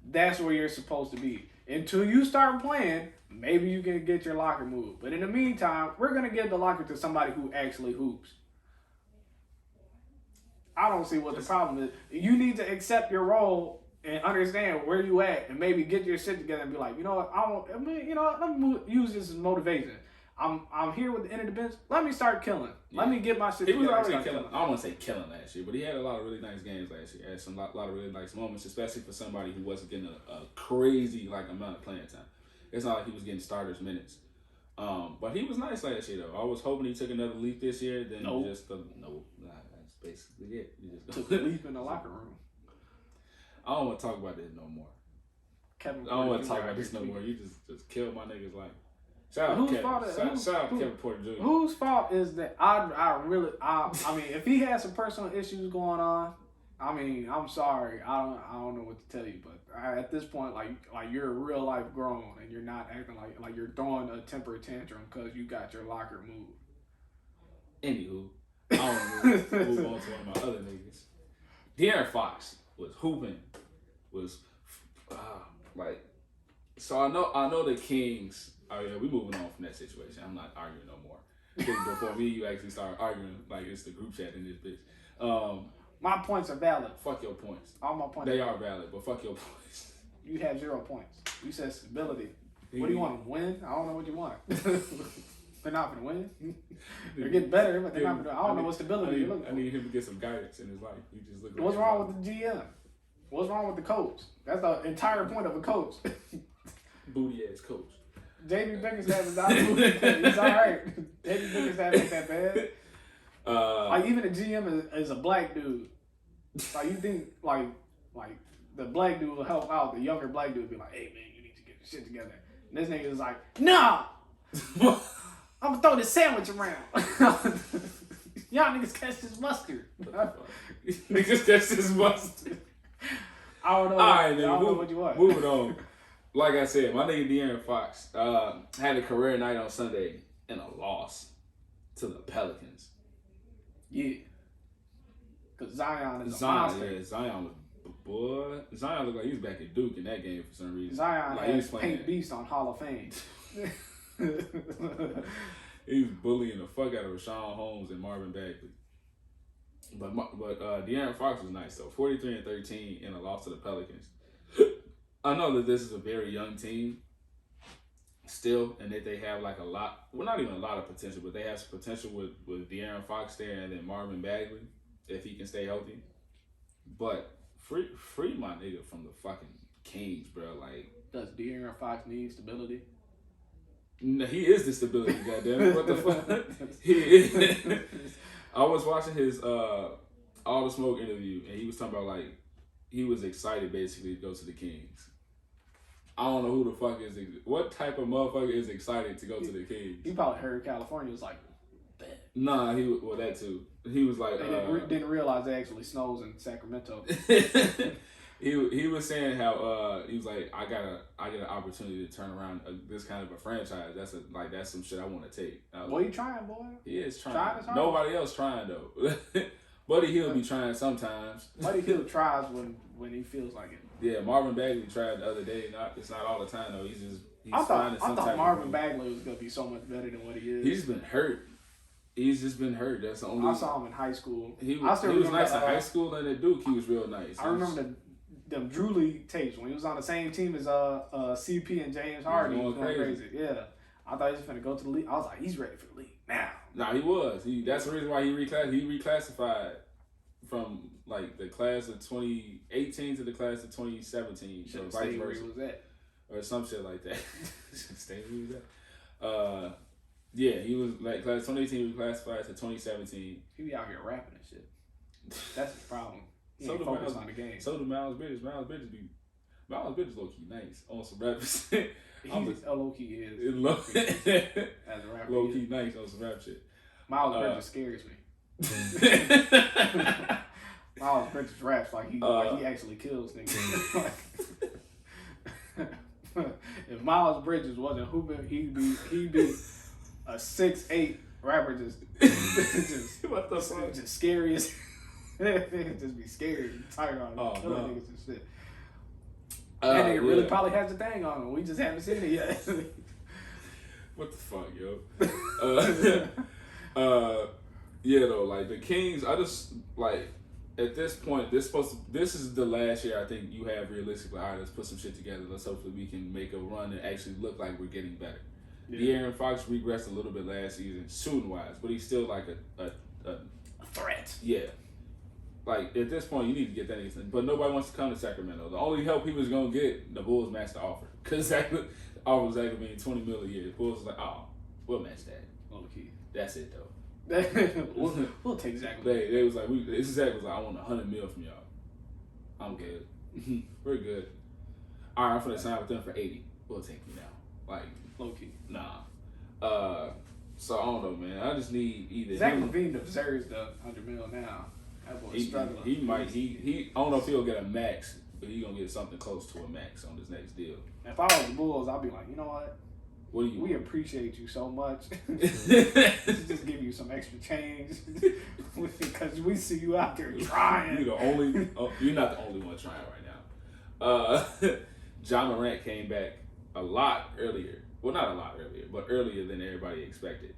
That's where you're supposed to be. Until you start playing, maybe you can get your locker moved. But in the meantime, we're gonna give the locker to somebody who actually hoops. I don't see what the problem is. You need to accept your role and understand where you at, and maybe get your shit together and be like, you know what, let me use this as motivation. I'm here with the end of the bench. Let me start killing. Yeah. Let me get my shit together. He was already killing. I don't want to say killing last year, but he had a lot of really nice games last year. He had a lot of really nice moments, especially for somebody who wasn't getting a crazy amount of playing time. It's not like he was getting starters minutes. But he was nice last year though. I was hoping he took another leap this year. Then that's basically it. He just took a leap in the locker room. I don't want to talk about this no more. I don't want to talk about this no more. You just killed my niggas like. Shout out Kevin Porter Jr. Whose fault is that? I mean, if he has some personal issues going on, I mean, I'm sorry. I don't know what to tell you, but at this point, like you're real life grown and you're not acting like you're throwing a temper tantrum because you got your locker moved. Anywho, I don't know. Move on to one of my other niggas. De'Aaron Fox was hooping, so I know the Kings. Oh yeah, we moving on from that situation. I'm not arguing no more. Before me, you actually start arguing like it's the group chat in this bitch. My points are valid. Fuck your points. All my points. They are valid, but fuck your points. You have 0 points. You said stability. What do you want to win? I don't know what you want. They're not going to win. They're getting better, but they're not going to. I don't know what stability you're looking for. I need him to get some guidance in his life. He just look. What's wrong with the GM? What's wrong with the coach? That's the entire point of a coach. Booty ass coach. J.B. Bickerstaff is not booty. He's all right. J.B. Bickerstaff ain't that bad. Like even the GM is a black dude. Like you think like the black dude will help out. The younger black dude will be like, "Hey man, you need to get your shit together." And this nigga is like, "Nah, I'm gonna throw this sandwich around." Y'all niggas catch this mustard. Niggas catch this mustard. I don't know. All right, I don't know what you want. Moving on. Like I said, my nigga De'Aaron Fox had a career night on Sunday and a loss to the Pelicans. Yeah. Because Zion is a monster. Yeah, Zion looked like he was back at Duke in that game for some reason. Zion like has Paint Beast on Hall of Fame. He was bullying the fuck out of Rashawn Holmes and Marvin Bagley. But De'Aaron Fox was nice though. 43-13 in a loss to the Pelicans. I know that this is a very young team still, and that they have like a lot, well not even a lot of potential, but they have some potential with De'Aaron Fox there and then Marvin Bagley, if he can stay healthy. But free my nigga from the fucking Kings, bro. Like, does De'Aaron Fox need stability? No, he is the stability, goddamn. What the fuck? He is. I was watching his All the Smoke interview, and he was talking about like he was excited basically to go to the Kings. I don't know who the fuck is. What type of motherfucker is excited to go to the Kings? He probably heard California was like, bad. Nah, that too. He was like, they didn't realize it actually snows in Sacramento. He was saying how he was like, I get an opportunity to turn around this kind of a franchise. That's some shit I want to take. Boy, you trying, boy? He is trying. Nobody else trying though. Buddy Hield be trying sometimes. Buddy Hield tries when he feels like it. Yeah, Marvin Bagley tried the other day. It's not all the time though. I thought Marvin Bagley was gonna be so much better than what he is. He's been hurt. He's just been hurt. That's the only. I saw him in high school. He was nice in high school, and at Duke he was real nice. I remember them Drew League tapes when he was on the same team as CP and James Harden. He was going crazy. Yeah, I thought he was gonna go to the league. I was like, he's ready for the league now. Nah, he was. That's the reason why he reclassified from like the class of 2018 to the class of 2017. So vice versa. Where he was at. Or some shit like that. Stay where he was at. Yeah, he was like class 2018 reclassified to 2017. He be out here rapping and shit. That's his problem. So do Miles on the game. So do Miles Bridges. Miles Bridges low key nice on some rap shit. Low key is. As a rapper. Low key nice on some rap shit. Miles Bridges scares me. Miles Bridges raps like he actually kills niggas. If Miles Bridges wasn't hooping, he'd be a 6'8" rapper just what the fuck? Just scary as just be scared and tired on killing niggas and shit. That nigga really probably has the thing on him. We just haven't seen it yet. What the fuck, yo? Yeah, though, like the Kings, I just like at this point, this is the last year I think you have realistically. All right, let's put some shit together. Let's hopefully we can make a run and actually look like we're getting better. Yeah. De'Aaron Fox regressed a little bit last season, shooting wise, but he's still like a threat. Yeah. Like at this point, you need to get that anything. But nobody wants to come to Sacramento. The only help he was gonna get, the Bulls matched the offer because offer was actually being $20 million a year. The Bulls was like, oh, We'll match that. Low key. That's it though. we'll take Zach. They was like, Zach was like, I want $100 million from y'all. I'm good. We're good. All right, I'm finna sign with them for 80. We'll take you now. Like low key. Nah. So I don't know, man. I just need either Zach LaVine deserves the $100 million now. That boy's struggling. He might. He. I don't know if he'll get a max, but he's gonna get something close to a max on this next deal. If I was the Bulls, I'll be like, you know what? We appreciate you so much. Just give you some extra change because we see you out there trying. You're not the only one trying right now. John Morant came back a lot earlier. Well, not a lot earlier, but earlier than everybody expected.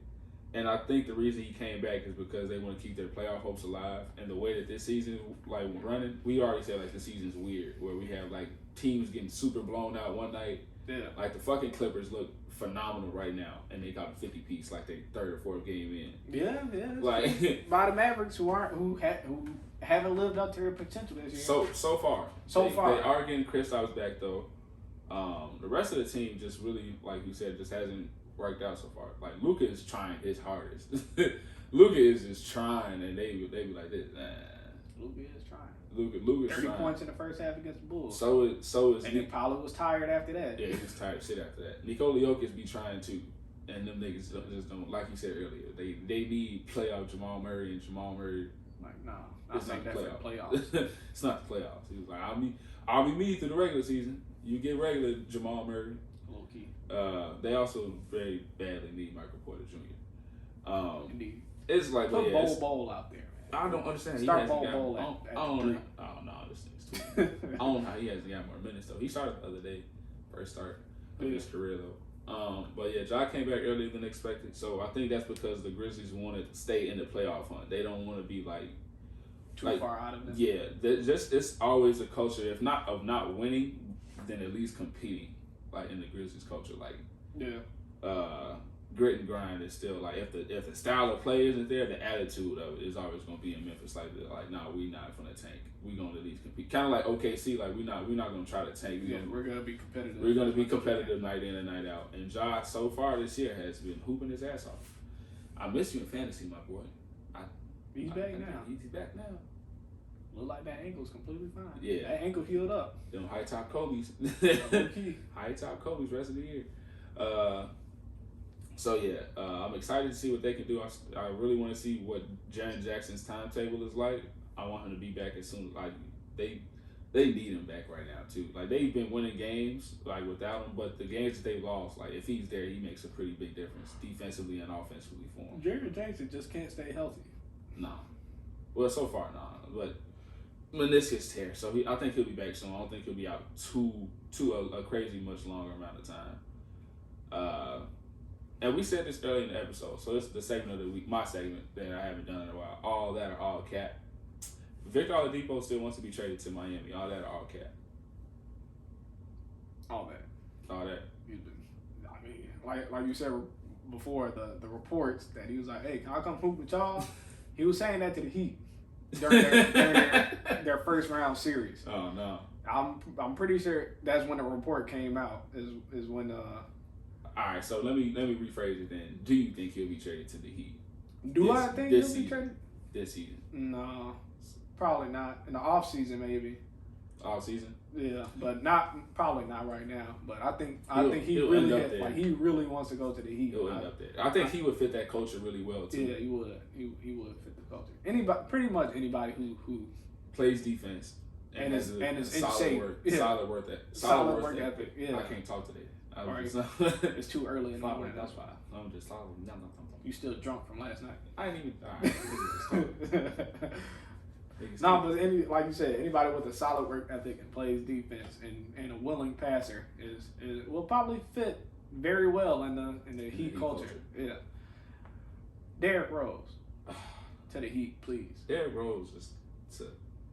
And I think the reason he came back is because they want to keep their playoff hopes alive. And the way that this season like running, we already said like the season's weird, where we have like teams getting super blown out one night. Yeah. Like the fucking Clippers look phenomenal right now, and they got a 50-piece like their third or fourth game in. Yeah. Like by the Mavericks who haven't lived up to their potential this year. So far. They are getting Kristaps back though. The rest of the team just really, like you said, just hasn't worked out so far. Like Luka is trying his hardest. Luka is just trying, and they be like this. Luka is trying. Luka's 30 trying. points in the first half against the Bulls. So is. And he probably was tired after that. Yeah, he was tired shit after that. Nikola Jokic be trying too, and them niggas just don't. Like you said earlier, they need playoff Jamal Murray, and Jamal Murray. Like it's not the playoffs. It's not the playoffs. He was like, I'll be me through the regular season. You get regular Jamal Murray. Low key. They also very badly need Michael Porter Jr. Indeed. It's like put Bowl out there, man. I don't understand. Start Bowl at I don't know. This thing's too. I don't know how he hasn't got more minutes though. He started the other day, first start of his career though. But yeah, Ja came back earlier than expected. So I think that's because the Grizzlies wanted to stay in the playoff hunt. They don't want to be like too far out of this. Yeah, it's always a culture, if not of not winning, then at least competing. Like in the Grizzlies culture, like grit and grind is still like if the style of play isn't there, the attitude of it is always going to be in Memphis. Like nah, we not gonna tank. We gonna at least compete. Kind of like OKC. Like we're not gonna try to tank. We're gonna be competitive. We're gonna be competitive night in and night out. And Ja so far this year has been hooping his ass off. I miss you in fantasy, my boy. He's back now. He's back now. Look like that ankle's completely fine. Yeah. That ankle healed up. Them high top Kobe's. High top Kobe's rest of the year. I'm excited to see what they can do. I really want to see what Jaren Jackson's timetable is like. I want him to be back as soon. Like they need him back right now too. Like they've been winning games like without him, but the games that they lost, like if he's there, he makes a pretty big difference defensively and offensively for them. Jaren Jackson just can't stay healthy. No. Well, so far, no. But meniscus tear, so I think he'll be back soon. I don't think he'll be out a crazy much longer amount of time. And we said this earlier in the episode, so this is the segment of the week, my segment that I haven't done in a while. All that or all cap. Victor Oladipo still wants to be traded to Miami. All that or all cap. All that. I mean, like you said before, the reports that he was like, "Hey, can I come hoop with y'all?" He was saying that to the Heat during their first round series. Oh no! I'm pretty sure that's when the report came out. Is when. All right, so let me rephrase it then. Do you think he'll be traded to the Heat? I think he'll be traded? This season? No, probably not. In the off season, maybe. Off season? Yeah, but probably not right now. But I think he really wants to go to the Heat. He'll end up there. I think he would fit that culture really well too. Yeah, he would. He would fit the culture. Anybody who plays defense and is in shape. Solid work ethic. Yeah. I can't talk today. It's too early in the morning. That's fine. I'm just solid. You still drunk from last night? I ain't even. All right. No, but like you said, anybody with a solid work ethic and plays defense and a willing passer will probably fit very well in the Heat culture. Yeah. Derrick Rose to the Heat, please. Derrick Rose is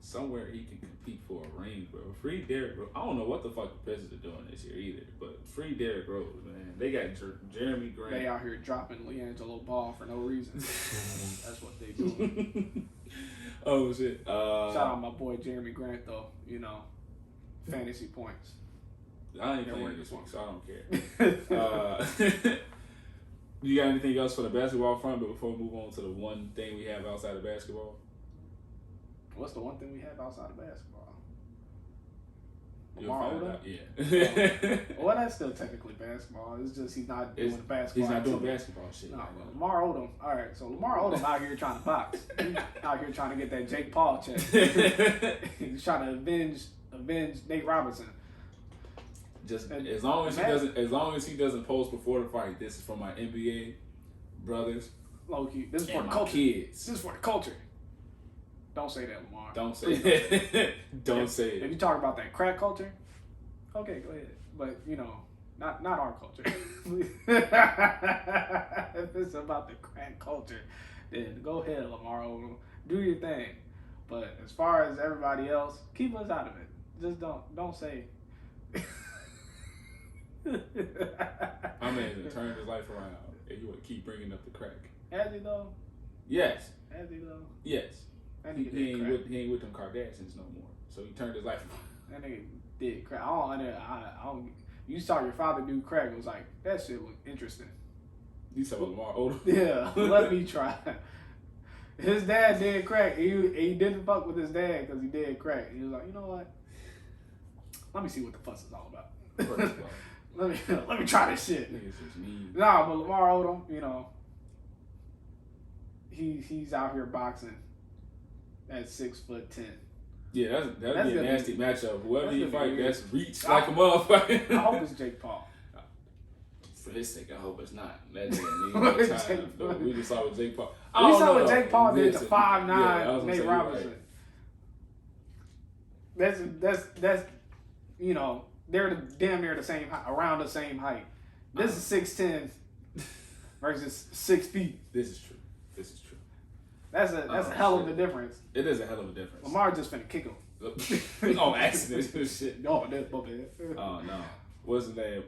somewhere he can compete for a ring, bro. Free Derrick Rose. I don't know what the fuck the Pistons are doing this year either, but free Derrick Rose, man. They got Jeremy Grant. They out here dropping LiAngelo Ball for no reason. That's what they doing. Oh shit! Shout out my boy Jeremy Grant though. Fantasy points. I ain't playing this week, so I don't care. You got anything else for the basketball front? But before we move on to the one thing we have outside of basketball. What's the one thing we have outside of basketball? You'll find out. Yeah. Well, that's still technically basketball. It's just he's not doing the basketball. He's not doing basketball shit. No, Lamar Odom. All right, so Lamar Odom out here trying to box. He's out here trying to get that Jake Paul check. He's trying to avenge Nate Robinson. Just as long as he doesn't post before the fight. This is for my NBA brothers. Low key. This is for the culture. Kids. This is for the culture. Don't say that, Lamar. Don't say it. Don't say it. If you talk about that crack culture, okay, go ahead. But not our culture. If it's about the crack culture, then go ahead, Lamar Odom. Do your thing. But as far as everybody else, keep us out of it. Just don't say. My man turned his life around, and you would keep bringing up the crack. Has he though? Yes. Has he though? Yes. He ain't with them Kardashians no more. So he turned his life around. That nigga did crack. I don't. You saw your father do crack. It was like, that shit looked interesting. You saw Lamar Odom? Yeah, let me try. His dad did crack. He didn't fuck with his dad because he did crack. He was like, you know what? Let me see what the fuss is all about. let me try this shit. Nah, but Lamar Odom, he's out here boxing at 6'10". Yeah, that'd be a nasty matchup. Whoever you fight, that's reach like a motherfucker. I hope it's Jake Paul. For his sake, I hope it's not. That nigga need more time. We just saw what Jake Paul. We saw what Jake Paul did to 5'9" Nate Robinson. Right. That's they're damn near the same height, around the same height. This is 6'10" versus 6 feet. This is true. That's a hell of a difference. It is a hell of a difference. Lamar just finna kick him. On accident. Shit. Oh, that's my bad. Oh, no. What's his name?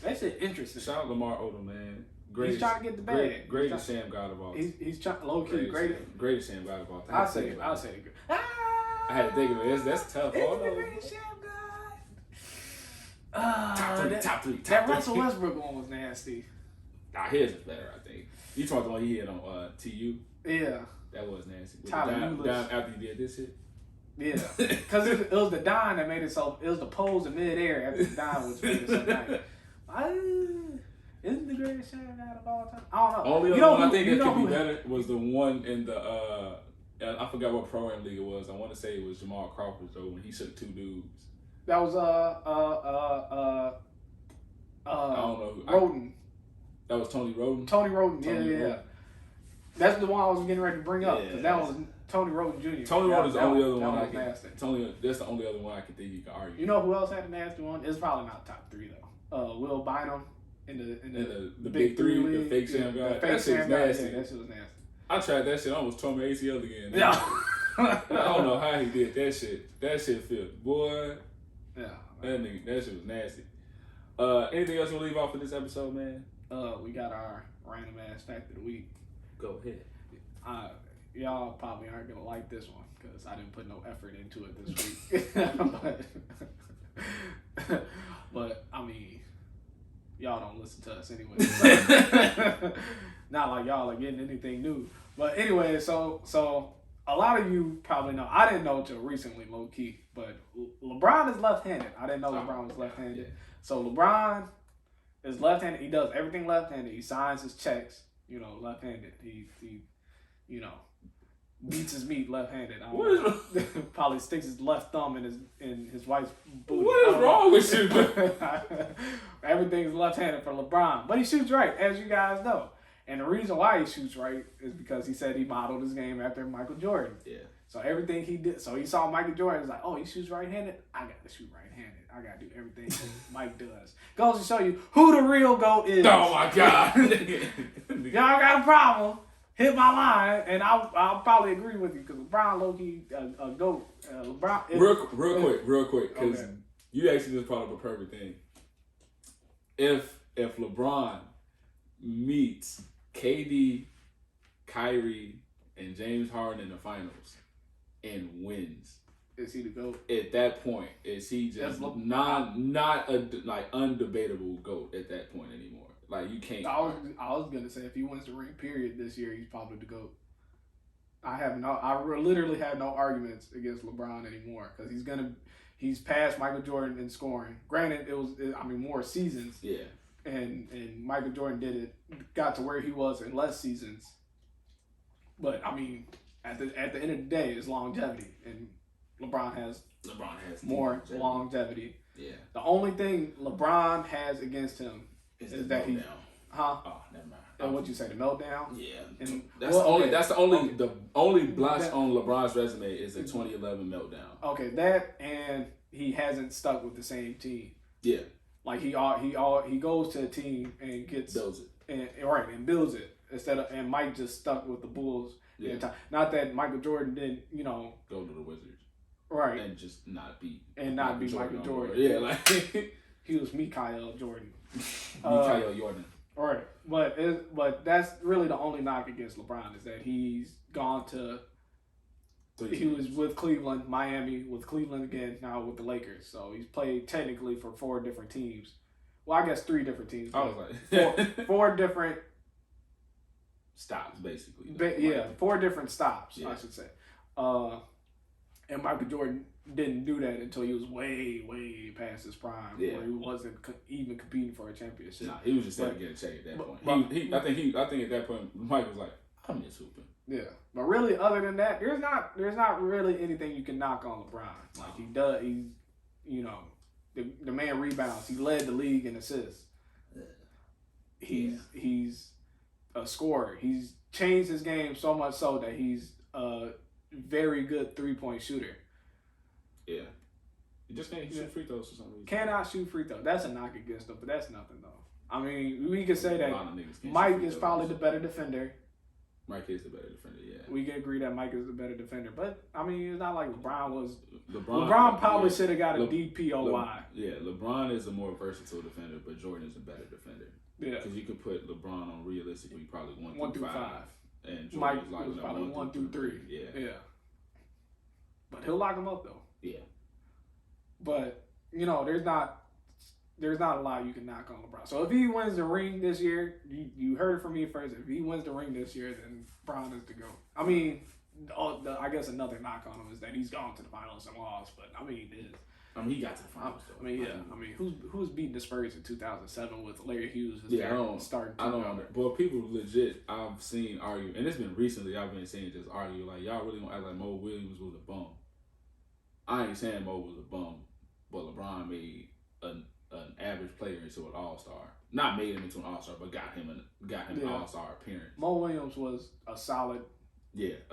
That shit interesting. Shout out Lamar Odom, man. He's trying to get the bag. Greatest Sam God of all time. He's trying low key. Greatest Sam God of all time. I'll say it. I had to think of it. That's tough. It's the greatest Sam God. Top three. That Russell Westbrook one was nasty. Nah, his is better, I think. You talking about the one he hit on TU? Yeah. That was nasty. Tyler Dime after he did this shit? Yeah. Because it was the dime that made it so, it was the pose in midair after the dime was made it so nice. Isn't the greatest shot out of all time? I don't know. Only other one I think that could be better was the one in the, I forgot what pro-am league it was. I want to say it was Jamal Crawford, though, when he shook 2 dudes. That was, I don't know. Roden. That was Tony Roden? Tony Roden, yeah. That's the one I was getting ready to bring up, because that was Tony Roden Jr. Tony Roden is the only other one I can. Nasty. That's the only other one I can think you can argue. You know who else had a nasty one? It's probably not top 3 though. Will Bynum in the Big 3 league. The fake Sam God. That shit's nasty. Yeah, that shit was nasty. I tried that shit. I almost tore my ACL again. Yeah. I don't know how he did that shit. That shit felt, boy. Yeah. That shit was nasty. Anything else you want to leave off of this episode, man? We got our random ass fact of the week. Go ahead. Y'all probably aren't gonna like this one because I didn't put no effort into it this week. but I mean, y'all don't listen to us anyway. So. Not like y'all are getting anything new. But anyway, so a lot of you probably know. I didn't know until recently, low key. But LeBron is left-handed. I didn't know LeBron was left-handed. Yeah. So LeBron is left-handed. He does everything left-handed. He signs his checks, left-handed. He beats his meat left-handed. Probably sticks his left thumb in his wife's booty. What is wrong with you? Everything's left-handed for LeBron, but he shoots right, as you guys know. And the reason why he shoots right is because he said he modeled his game after Michael Jordan. Yeah. So everything he did, so he saw Michael Jordan, was like, oh, he shoots right-handed? I got to shoot right-handed. I got to do everything Mike does. Goes to show you who the real GOAT is. Oh, my God. Y'all got a problem. Hit my line, and I'll probably agree with you, because LeBron low-key a GOAT. LeBron is, real quick, because you actually just brought up a perfect thing. If LeBron meets KD, Kyrie, and James Harden in the finals and wins, Is he the GOAT? At that point, is he just not a like undebatable GOAT at that point anymore? Like you can't. I was gonna say if he wins the ring, period, this year, he's probably the GOAT. I literally have no arguments against LeBron anymore because he's passed Michael Jordan in scoring. Granted, more seasons. Yeah. And Michael Jordan got to where he was in less seasons. But I mean, at the end of the day, it's longevity, and LeBron has more longevity. Yeah. The only thing LeBron has against him is that he. Huh? Oh, never mind. And what'd you say? The meltdown? Yeah. And, the only blotch on LeBron's resume is the 2011 meltdown. Okay, that and he hasn't stuck with the same team. Yeah. Like he goes to a team and builds it. And builds it and Mike just stuck with the Bulls. Yeah. Not that Michael Jordan didn't, go to the Wizards. Right. And just not be Michael Jordan. Yeah, like he was Mikael Jordan. Mikael Jordan. Right. But that's really the only knock against LeBron is that he's gone to he was with Cleveland, Miami, with Cleveland again, now with the Lakers. So he's played technically for 4 different teams. Well, I guess 3 different teams. I was like 4 different stops, basically. 4 different stops, yeah. I should say. And Michael Jordan didn't do that until he was way, way past his prime, where he wasn't even competing for a championship. Nah, he was just trying to get a check at that point. I think at that point, Mike was like, I'm just hooping. Yeah, but really, other than that, there's not really anything you can knock on LeBron. Like he does, the man rebounds. He led the league in assists. He's a scorer. He's changed his game so much so that he's a very good 3-point shooter. Yeah, he just can't shoot free throws for some reason. Cannot shoot free throws. That's a knock against him, but that's nothing though. I mean, we could say that Mike is probably the better defender. Mike is the better defender, yeah. We can agree that Mike is the better defender, but I mean, it's not like LeBron was. LeBron probably should have got a DPOY. LeBron is a more versatile defender, but Jordan is a better defender. Yeah, because you could put LeBron on realistically probably 1 through 5, and Jordan Mike was probably 1 through 3. Yeah. But he'll lock him up though. Yeah. But there's not a lot you can knock on LeBron. So if he wins the ring this year, you heard it from me first. If he wins the ring this year, then LeBron is the GOAT. I mean, I guess another knock on him is that he's gone to the finals and lost. But I mean, he got to the finals though. I mean, who's beating the Spurs in 2007 with Larry Hughes? Starting. I don't know. But people legit, I've seen argue, and it's been recently. I've been seeing just argue like y'all really gonna act like Mo Williams was a bum. I ain't saying Mo was a bum, but LeBron made an average player into an all-star. Not made him into an all-star, but got him an all-star appearance. Mo Williams was a solid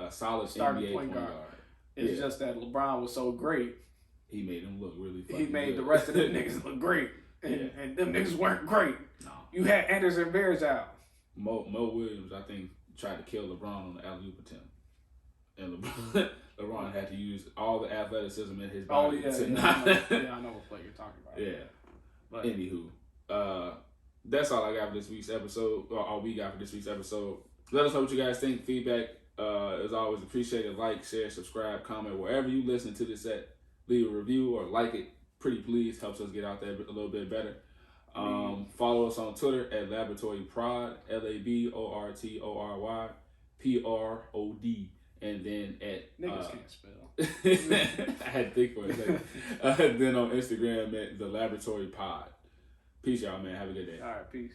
starting NBA point guard. It's just that LeBron was so great. He made him look really fucking He made good. the rest of them niggas look great. And them niggas weren't great. No. You had Anderson Bears out. Mo Williams, I think, tried to kill LeBron on the alley-oop attempt. And LeBron had to use all the athleticism in his body. I know what play you're talking about. Yeah. But anywho, that's all I got for this week's episode, or all we got for this week's episode. Let us know what you guys think. Feedback, as always, appreciated. Like, share, subscribe, comment, wherever you listen to this at. Leave a review or like it. Pretty please. Helps us get out there a little bit better. Follow us on Twitter at Laboratory Prod, LABORTORY PROD. And then at niggas can't spell. I had to think for a second. Then on Instagram at The Laboratory Pod. Peace, y'all, man. Have a good day. All right, peace.